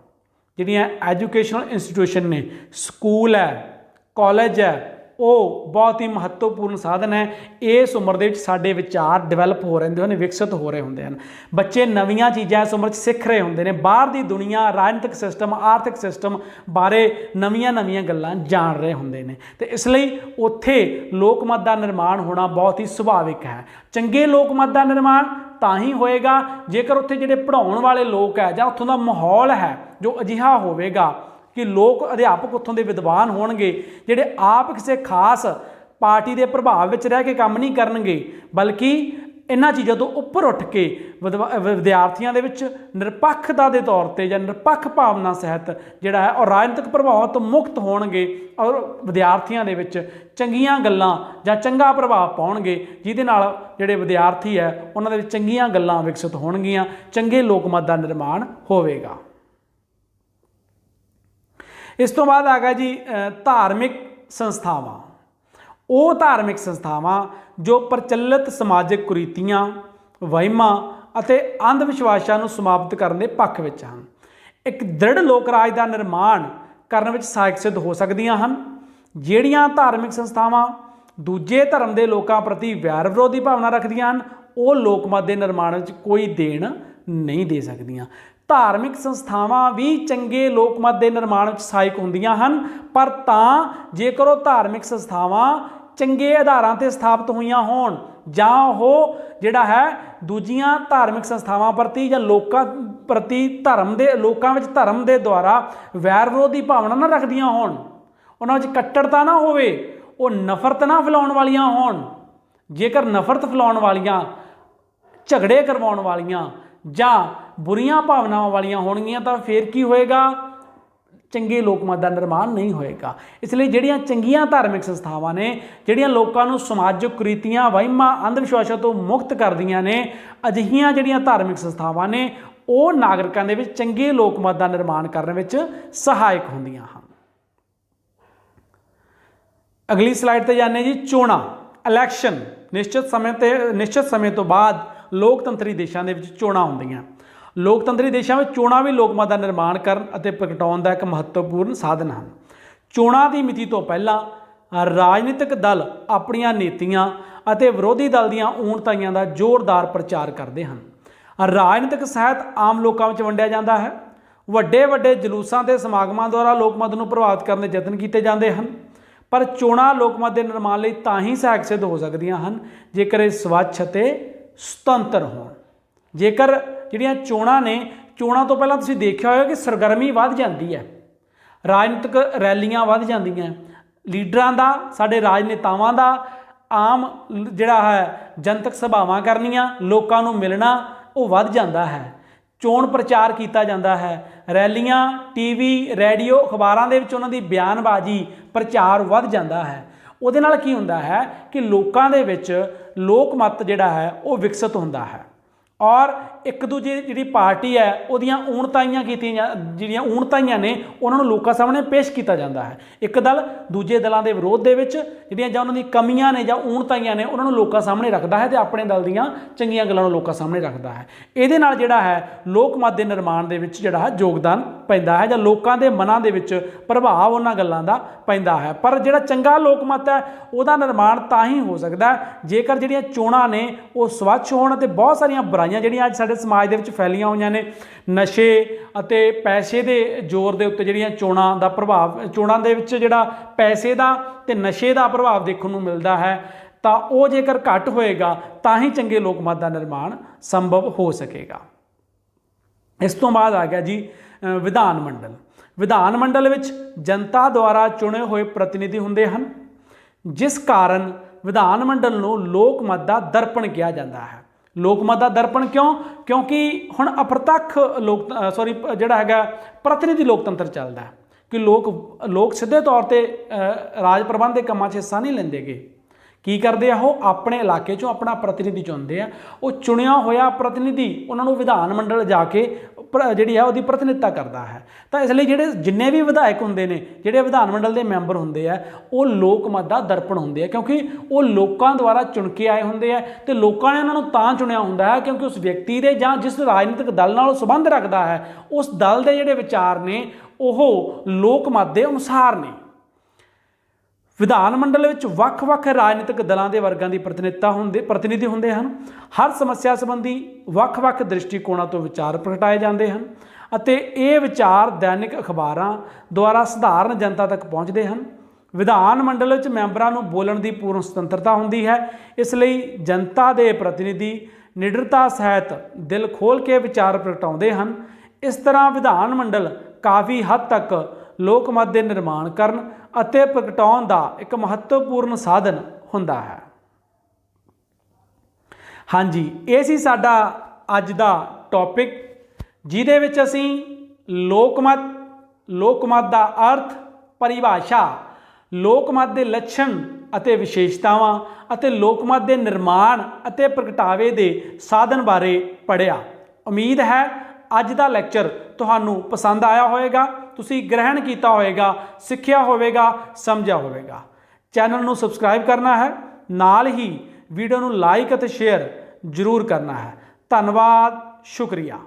A: ਜਿਹੜੀਆਂ ਐਜੂਕੇਸ਼ਨਲ ਇੰਸਟੀਟਿਊਸ਼ਨ ਨੇ, ਸਕੂਲ ਹੈ, ਕਾਲਜ ਹੈ, ਉਹ ਬਹੁਤ ਹੀ ਮਹੱਤਵਪੂਰਨ ਸਾਧਨ ਹੈ। ਇਸ ਉਮਰ ਦੇ ਵਿੱਚ ਸਾਡੇ ਵਿਚਾਰ ਡਿਵੈਲਪ ਹੋ ਰਹੇ ਹੁੰਦੇ ਹਨ, ਵਿਕਸਿਤ ਹੋ ਰਹੇ ਹੁੰਦੇ ਹਨ। ਬੱਚੇ ਨਵੀਆਂ ਚੀਜ਼ਾਂ ਇਸ ਉਮਰ 'ਚ ਸਿੱਖ ਰਹੇ ਹੁੰਦੇ ਨੇ, ਬਾਹਰ ਦੀ ਦੁਨੀਆ, ਰਾਜਨੀਤਿਕ ਸਿਸਟਮ, ਆਰਥਿਕ ਸਿਸਟਮ ਬਾਰੇ ਨਵੀਆਂ ਗੱਲਾਂ ਜਾਣ ਰਹੇ ਹੁੰਦੇ ਨੇ ਤੇ ਇਸ ਲਈ ਉੱਥੇ ਲੋਕ ਮਤ ਦਾ ਨਿਰਮਾਣ ਹੋਣਾ ਬਹੁਤ ਹੀ ਸੁਭਾਵਿਕ ਹੈ। ਚੰਗੇ ਲੋਕ ਮਤ ਦਾ ਨਿਰਮਾਣ ਤਾਂ ਹੀ ਹੋਏਗਾ ਜੇਕਰ ਉੱਥੇ ਜਿਹੜੇ ਪੜ੍ਹਾਉਣ ਵਾਲੇ ਲੋਕ ਹੈ ਜਾਂ ਉੱਥੋਂ ਦਾ ਮਾਹੌਲ ਹੈ ਜੋ ਅਜਿਹਾ ਹੋਵੇਗਾ ਕਿ ਲੋਕ ਅਧਿਆਪਕ ਉੱਥੋਂ ਦੇ ਵਿਦਵਾਨ ਹੋਣਗੇ ਜਿਹੜੇ ਆਪ ਕਿਸੇ ਖਾਸ ਪਾਰਟੀ ਦੇ ਪ੍ਰਭਾਵ ਵਿੱਚ ਰਹਿ ਕੇ ਕੰਮ ਨਹੀਂ ਕਰਨਗੇ, ਬਲਕਿ ਇਹਨਾਂ ਚੀਜ਼ਾਂ ਤੋਂ ਉੱਪਰ ਉੱਠ ਕੇ ਵਿਦਿਆਰਥੀਆਂ ਦੇ ਵਿੱਚ ਨਿਰਪੱਖਤਾ ਦੇ ਤੌਰ 'ਤੇ ਜਾਂ ਨਿਰਪੱਖ ਭਾਵਨਾ ਸਹਿਤ ਜਿਹੜਾ ਹੈ ਔਰ ਰਾਜਨੀਤਿਕ ਪ੍ਰਭਾਵਾਂ ਤੋਂ ਮੁਕਤ ਹੋਣਗੇ ਔਰ ਵਿਦਿਆਰਥੀਆਂ ਦੇ ਵਿੱਚ ਚੰਗੀਆਂ ਗੱਲਾਂ ਜਾਂ ਚੰਗਾ ਪ੍ਰਭਾਵ ਪਾਉਣਗੇ, ਜਿਹਦੇ ਨਾਲ ਜਿਹੜੇ ਵਿਦਿਆਰਥੀ ਹੈ ਉਹਨਾਂ ਦੇ ਵਿੱਚ ਚੰਗੀਆਂ ਗੱਲਾਂ ਵਿਕਸਿਤ ਹੋਣਗੀਆਂ, ਚੰਗੇ ਲੋਕ ਮਤ ਦਾ ਨਿਰਮਾਣ ਹੋਵੇਗਾ। ਇਸ ਤੋਂ ਬਾਅਦ ਆ ਗਿਆ ਜੀ ਧਾਰਮਿਕ ਸੰਸਥਾਵਾਂ। ਉਹ ਧਾਰਮਿਕ ਸੰਸਥਾਵਾਂ ਜੋ ਪ੍ਰਚਲਿਤ ਸਮਾਜਿਕ ਕੁਰੀਤੀਆਂ, ਵਹਿਮਾਂ ਅਤੇ ਅੰਧ ਵਿਸ਼ਵਾਸਾਂ ਨੂੰ ਸਮਾਪਤ ਕਰਨ ਦੇ ਪੱਖ ਵਿੱਚ ਹਨ। ਇੱਕ ਦ੍ਰਿੜ ਲੋਕ ਰਾਜ ਦਾ ਨਿਰਮਾਣ ਕਰਨ ਵਿੱਚ ਸਹਾਇਕ ਸਿੱਧ ਹੋ ਸਕਦੀਆਂ ਹਨ। ਜਿਹੜੀਆਂ ਧਾਰਮਿਕ ਸੰਸਥਾਵਾਂ ਦੂਜੇ ਧਰਮ ਦੇ ਲੋਕਾਂ ਪ੍ਰਤੀ ਵੈਰ ਵਿਰੋਧੀ ਭਾਵਨਾ ਰੱਖਦੀਆਂ ਹਨ, ਉਹ ਲੋਕ ਮਤ ਦੇ ਨਿਰਮਾਣ ਵਿੱਚ ਕੋਈ ਦੇਣ ਨਹੀਂ ਦੇ ਸਕਦੀਆਂ। ਧਾਰਮਿਕ ਸੰਸਥਾਵਾਂ ਵੀ ਚੰਗੇ ਲੋਕ ਮਤ ਦੇ ਨਿਰਮਾਣ ਵਿੱਚ ਸਹਾਇਕ ਹੁੰਦੀਆਂ ਹਨ, ਪਰ ਤਾਂ ਜੇਕਰ ਉਹ ਧਾਰਮਿਕ ਸੰਸਥਾਵਾਂ ਚੰਗੇ ਆਧਾਰਾਂ 'ਤੇ ਸਥਾਪਿਤ ਹੋਈਆਂ ਹੋਣ ਜਾਂ ਉਹ ਜਿਹੜਾ ਹੈ ਦੂਜੀਆਂ ਧਾਰਮਿਕ ਸੰਸਥਾਵਾਂ ਪ੍ਰਤੀ ਜਾਂ ਲੋਕਾਂ ਪ੍ਰਤੀ ਲੋਕਾਂ ਵਿੱਚ ਧਰਮ ਦੇ ਦੁਆਰਾ ਵੈਰ ਵਿਰੋਧੀ ਭਾਵਨਾ ਨਾ ਰੱਖਦੀਆਂ ਹੋਣ, ਉਹਨਾਂ ਵਿੱਚ ਕੱਟੜਤਾ ਨਾ ਹੋਵੇ, ਉਹ ਨਫ਼ਰਤ ਨਾ ਫੈਲਾਉਣ ਵਾਲੀਆਂ ਹੋਣ। ਜੇਕਰ ਨਫ਼ਰਤ ਫੈਲਾਉਣ ਵਾਲੀਆਂ, ਝਗੜੇ ਕਰਵਾਉਣ ਵਾਲੀਆਂ ਜਾਂ ਬੁਰੀਆਂ ਭਾਵਨਾਵਾਂ ਵਾਲੀਆਂ ਹੋਣਗੀਆਂ ਤਾਂ ਫਿਰ ਕੀ ਹੋਏਗਾ? ਚੰਗੇ ਲੋਕ ਮਤ ਦਾ ਨਿਰਮਾਣ ਨਹੀਂ ਹੋਏਗਾ। ਇਸ ਲਈ ਜਿਹੜੀਆਂ ਚੰਗੀਆਂ ਧਾਰਮਿਕ ਸੰਸਥਾਵਾਂ ਨੇ, ਜਿਹੜੀਆਂ ਲੋਕਾਂ ਨੂੰ ਸਮਾਜਿਕ ਕੁਰੀਤੀਆਂ, ਵਹਿਮਾਂ, ਅੰਧ ਵਿਸ਼ਵਾਸਾਂ ਤੋਂ ਮੁਕਤ ਕਰਦੀਆਂ ਨੇ, ਅਜਿਹੀਆਂ ਜਿਹੜੀਆਂ ਧਾਰਮਿਕ ਸੰਸਥਾਵਾਂ ਨੇ ਉਹ ਨਾਗਰਿਕਾਂ ਦੇ ਵਿੱਚ ਚੰਗੇ ਲੋਕ ਮਤ ਦਾ ਨਿਰਮਾਣ ਕਰਨ ਵਿੱਚ ਸਹਾਇਕ ਹੁੰਦੀਆਂ ਹਨ। अगली स्लाइड ते जाने जी, चोणां इलैक्शन। निश्चित समय तो बाद लोकतंत्री देशों के चोणां होंदियां। लोकतंत्री देशों में चोणां भी लोकमत का निर्माण करन अते प्रगटाउण का एक महत्वपूर्ण साधन हैं। चोणां की मिति तो पहला राजनीतिक दल अपनियां नीतियां अते विरोधी दल दीयां ऊणताइयां का जोरदार प्रचार करते हैं। राजनीतिक सहायत आम लोगों में वंडिया जाता है। ਵੱਡੇ ਵੱਡੇ ਜਲੂਸਾਂ ਤੇ ਸਮਾਗਮਾਂ ਦੁਆਰਾ ਲੋਕਮਤ ਨੂੰ ਪ੍ਰਭਾਵਿਤ ਕਰਨ ਦੇ ਯਤਨ ਕੀਤੇ ਜਾਂਦੇ ਹਨ, ਪਰ ਚੋਣਾਂ ਲੋਕਮਤ ਦੇ ਨਿਰਮਾਣ ਲਈ ਤਾਂ ਹੀ ਸਹਾਇਕ ਸਿੱਧ ਹੋ ਸਕਦੀਆਂ ਹਨ ਜੇਕਰ ਇਹ ਸਵੱਛ ਅਤੇ ਸੁਤੰਤਰ ਹੋਣ। ਜੇਕਰ ਜਿਹੜੀਆਂ ਚੋਣਾਂ ਨੇ, ਚੋਣਾਂ ਤੋਂ ਪਹਿਲਾਂ ਤੁਸੀਂ ਦੇਖਿਆ ਹੋਇਆ ਕਿ ਸਰਗਰਮੀ ਵੱਧ ਜਾਂਦੀ ਹੈ, ਰਾਜਨੀਤਿਕ ਰੈਲੀਆਂ ਵੱਧ ਜਾਂਦੀਆਂ, ਲੀਡਰਾਂ ਦਾ, ਸਾਡੇ ਰਾਜਨੇਤਾਵਾਂ ਦਾ ਆਮ ਜਿਹੜਾ ਹੈ ਜਨਤਕ ਸਭਾਵਾਂ ਕਰਨੀਆਂ, ਲੋਕਾਂ ਨੂੰ ਮਿਲਣਾ ਉਹ ਵੱਧ ਜਾਂਦਾ ਹੈ। ਚੋਣ ਪ੍ਰਚਾਰ ਕੀਤਾ ਜਾਂਦਾ ਹੈ, ਰੈਲੀਆਂ, ਟੀਵੀ, ਰੇਡੀਓ, ਅਖਬਾਰਾਂ ਦੇ ਵਿੱਚ ਉਹਨਾਂ ਦੀ ਬਿਆਨਬਾਜ਼ੀ, ਪ੍ਰਚਾਰ ਵੱਧ ਜਾਂਦਾ ਹੈ। ਉਹਦੇ ਨਾਲ ਕੀ ਹੁੰਦਾ ਹੈ ਕਿ ਲੋਕਾਂ ਦੇ ਵਿੱਚ ਲੋਕ ਮਤ ਜਿਹੜਾ ਹੈ ਉਹ ਵਿਕਸਿਤ ਹੁੰਦਾ ਹੈ ਔਰ ਇੱਕ ਦੂਜੇ ਜਿਹੜੀ ਪਾਰਟੀ ਹੈ ਉਹਦੀਆਂ ਊਣਤਾਈਆਂ ਕੀਤੀਆਂ, ਜਿਹੜੀਆਂ ਊਣਤਾਈਆਂ ਨੇ ਉਹਨਾਂ ਨੂੰ ਲੋਕਾਂ ਸਾਹਮਣੇ ਪੇਸ਼ ਕੀਤਾ ਜਾਂਦਾ ਹੈ। ਇੱਕ ਦਲ ਦੂਜੇ ਦਲਾਂ ਦੇ ਵਿਰੋਧ ਦੇ ਵਿੱਚ ਜਿਹੜੀਆਂ ਜਾਂ ਉਹਨਾਂ ਦੀ ਕਮੀਆਂ ਨੇ ਜਾਂ ਊਣਤਾਈਆਂ ਨੇ ਉਹਨਾਂ ਨੂੰ ਲੋਕਾਂ ਸਾਹਮਣੇ ਰੱਖਦਾ ਹੈ ਤੇ ਆਪਣੇ ਦਲ ਦੀਆਂ ਚੰਗੀਆਂ ਗੱਲਾਂ ਨੂੰ ਲੋਕਾਂ ਸਾਹਮਣੇ ਰੱਖਦਾ ਹੈ। ਇਹਦੇ ਨਾਲ ਜਿਹੜਾ ਹੈ ਲੋਕਮਤ ਦੇ ਨਿਰਮਾਣ ਦੇ ਵਿੱਚ ਜਿਹੜਾ ਹੈ ਯੋਗਦਾਨ ਪੈਂਦਾ ਹੈ ਜਾਂ ਲੋਕਾਂ ਦੇ ਮਨਾਂ ਦੇ ਵਿੱਚ ਪ੍ਰਭਾਵ ਉਹਨਾਂ ਗੱਲਾਂ ਦਾ ਪੈਂਦਾ ਹੈ। ਪਰ ਜਿਹੜਾ ਚੰਗਾ ਲੋਕਮਤ ਹੈ ਉਹਦਾ ਨਿਰਮਾਣ ਤਾਂ ਹੀ ਹੋ ਸਕਦਾ ਜੇਕਰ ਜਿਹੜੀਆਂ ਚੋਣਾਂ ਨੇ ਉਹ ਸਵੱਛ ਹੋਣ ਅਤੇ ਬਹੁਤ ਸਾਰੀਆਂ ਬੁਰਾਈਆਂ ਜਿਹੜੀਆਂ ਅੱਜ ਸਾਡੇ ਸਮਾਜ ਦੇ ਵਿੱਚ ਫੈਲੀਆਂ ਹੋਈਆਂ ਨੇ, ਨਸ਼ੇ ਅਤੇ ਪੈਸੇ ਦੇ ਜ਼ੋਰ ਦੇ ਉੱਤੇ ਜਿਹੜੀਆਂ ਚੋਣਾਂ ਦਾ ਪ੍ਰਭਾਵ, ਚੋਣਾਂ ਦੇ ਵਿੱਚ ਜਿਹੜਾ ਪੈਸੇ ਦਾ ਤੇ ਨਸ਼ੇ ਦਾ ਪ੍ਰਭਾਵ ਦੇਖਣ ਨੂੰ ਮਿਲਦਾ ਹੈ, ਤਾਂ ਉਹ ਜੇਕਰ ਘੱਟ ਹੋਏਗਾ ਤਾਂ ਹੀ ਚੰਗੇ ਲੋਕਮਤ ਦਾ ਨਿਰਮਾਣ ਸੰਭਵ ਹੋ ਸਕੇਗਾ। ਇਸ ਤੋਂ ਬਾਅਦ ਆ ਗਿਆ ਜੀ ਵਿਧਾਨ ਮੰਡਲ। ਵਿਧਾਨ ਮੰਡਲ ਵਿੱਚ ਜਨਤਾ ਦੁਆਰਾ ਚੁਣੇ ਹੋਏ ਪ੍ਰਤੀਨਿਧੀ ਹੁੰਦੇ ਹਨ, ਜਿਸ ਕਾਰਨ ਵਿਧਾਨ ਮੰਡਲ ਨੂੰ ਲੋਕਮਤ ਦਾ ਦਰਪਣ ਕਿਹਾ ਜਾਂਦਾ ਹੈ। ਲੋਕਮਤ ਦਾ ਦਰਪਣ ਕਿਉਂ? ਕਿਉਂਕਿ ਹੁਣ ਅਪ੍ਰਤੱਖ ਜਿਹੜਾ ਹੈਗਾ ਪ੍ਰਤੀਨਿਧੀ ਲੋਕਤੰਤਰ ਚੱਲਦਾ ਹੈ ਕਿ ਲੋਕ ਸਿੱਧੇ ਤੌਰ ਤੇ ਰਾਜ ਪ੍ਰਬੰਧ ਦੇ ਕੰਮਾਂ 'ਚ ਹਿੱਸਾ ਨਹੀਂ ਲੈਂਦੇਗੇ। ਕੀ ਕਰਦੇ ਆ, ਉਹ ਆਪਣੇ ਇਲਾਕੇ 'ਚੋਂ ਆਪਣਾ ਪ੍ਰਤੀਨਿਧੀ ਚੁਣਦੇ ਆ। ਉਹ ਚੁਣਿਆ ਹੋਇਆ ਪ੍ਰਤੀਨਿਧੀ ਉਹਨਾਂ ਨੂੰ ਵਿਧਾਨ ਮੰਡਲ ਜਾ ਕੇ ਜਿਹੜੀ ਹੈ ਉਹਦੀ ਪ੍ਰਤੀਨਿਧਤਾ ਕਰਦਾ ਹੈ। ਤਾਂ ਇਸ ਲਈ ਜਿਹੜੇ ਜਿੰਨੇ ਵੀ ਵਿਧਾਇਕ ਹੁੰਦੇ ਨੇ, ਜਿਹੜੇ ਵਿਧਾਨ ਮੰਡਲ ਦੇ ਮੈਂਬਰ ਹੁੰਦੇ ਆ, ਉਹ ਲੋਕਮਤ ਦਾ ਦਰਪਣ ਹੁੰਦੇ ਆ ਕਿਉਂਕਿ ਉਹ ਲੋਕਾਂ ਦੁਆਰਾ ਚੁਣ ਕੇ ਆਏ ਹੁੰਦੇ ਆ ਤੇ ਲੋਕਾਂ ਨੇ ਉਹਨਾਂ ਨੂੰ ਤਾਂ ਚੁਣਿਆ ਹੁੰਦਾ ਹੈ ਕਿਉਂਕਿ ਉਸ ਵਿਅਕਤੀ ਦੇ ਜਾਂ ਜਿਸ ਰਾਜਨੀਤਿਕ ਦਲ ਨਾਲ ਉਹ ਸੰਬੰਧ ਰੱਖਦਾ ਹੈ ਉਸ ਦਲ ਦੇ ਜਿਹੜੇ ਵਿਚਾਰ ਨੇ ਉਹ ਲੋਕਮਤ ਦੇ ਅਨੁਸਾਰ ਨੇ। ਵਿਧਾਨ ਮੰਡਲ ਵਿੱਚ ਵੱਖ-ਵੱਖ ਰਾਜਨੀਤਿਕ ਦਲਾਂ ਦੇ ਵਰਗਾਂ ਦੀ ਪ੍ਰਤੀਨਿਧੀ ਹੁੰਦੇ ਹਨ। ਹਰ ਸਮੱਸਿਆ ਸੰਬੰਧੀ ਵੱਖ-ਵੱਖ ਦ੍ਰਿਸ਼ਟੀਕੋਣਾਂ ਤੋਂ ਵਿਚਾਰ ਪ੍ਰਗਟਾਏ ਜਾਂਦੇ ਹਨ ਅਤੇ ਇਹ ਵਿਚਾਰ ਦੈਨਿਕ ਅਖਬਾਰਾਂ ਦੁਆਰਾ ਸਧਾਰਨ ਜਨਤਾ ਤੱਕ ਪਹੁੰਚਦੇ ਹਨ। ਵਿਧਾਨ ਮੰਡਲ ਵਿੱਚ ਮੈਂਬਰਾਂ ਨੂੰ ਬੋਲਣ ਦੀ ਪੂਰਨ ਸੁਤੰਤਰਤਾ ਹੁੰਦੀ ਹੈ, ਇਸ ਲਈ ਜਨਤਾ ਦੇ ਪ੍ਰਤੀਨਿਧੀ ਨਿਡਰਤਾ ਸਹਿਤ ਦਿਲ ਖੋਲ੍ਹ ਕੇ ਵਿਚਾਰ ਪ੍ਰਗਟਾਉਂਦੇ ਹਨ। ਇਸ ਤਰ੍ਹਾਂ ਵਿਧਾਨ ਮੰਡਲ ਕਾਫੀ ਹੱਦ ਤੱਕ ਲੋਕਮਤ ਦੇ ਨਿਰਮਾਣ ਕਰਨ ਅਤੇ ਪ੍ਰਗਟਾਉਣ ਦਾ ਇੱਕ ਮਹੱਤਵਪੂਰਨ ਸਾਧਨ ਹੁੰਦਾ ਹੈ। ਹਾਂਜੀ, ਇਹ ਸੀ ਸਾਡਾ ਅੱਜ ਦਾ ਟੌਪਿਕ ਜਿਹਦੇ ਵਿੱਚ ਅਸੀਂ ਲੋਕਮਤ ਦਾ ਅਰਥ, ਪਰਿਭਾਸ਼ਾ, ਲੋਕਮਤ ਦੇ ਲੱਛਣ ਅਤੇ ਵਿਸ਼ੇਸ਼ਤਾਵਾਂ ਅਤੇ ਲੋਕਮਤ ਦੇ ਨਿਰਮਾਣ ਅਤੇ ਪ੍ਰਗਟਾਵੇ ਦੇ ਸਾਧਨ ਬਾਰੇ ਪੜ੍ਹਿਆ। ਉਮੀਦ ਹੈ ਅੱਜ ਦਾ ਲੈਕਚਰ ਤੁਹਾਨੂੰ ਪਸੰਦ ਆਇਆ ਹੋਵੇਗਾ, ਤੁਸੀਂ ਗ੍ਰਹਿਣ ਕੀਤਾ ਹੋਵੇਗਾ, ਸਿੱਖਿਆ ਹੋਵੇਗਾ, ਸਮਝਿਆ ਹੋਵੇਗਾ। ਚੈਨਲ ਨੂੰ ਸਬਸਕ੍ਰਾਈਬ ਕਰਨਾ ਹੈ, ਨਾਲ ਹੀ ਵੀਡੀਓ ਨੂੰ ਲਾਈਕ ਅਤੇ ਸ਼ੇਅਰ ਜ਼ਰੂਰ ਕਰਨਾ ਹੈ। ਧੰਨਵਾਦ, ਸ਼ੁਕਰੀਆ।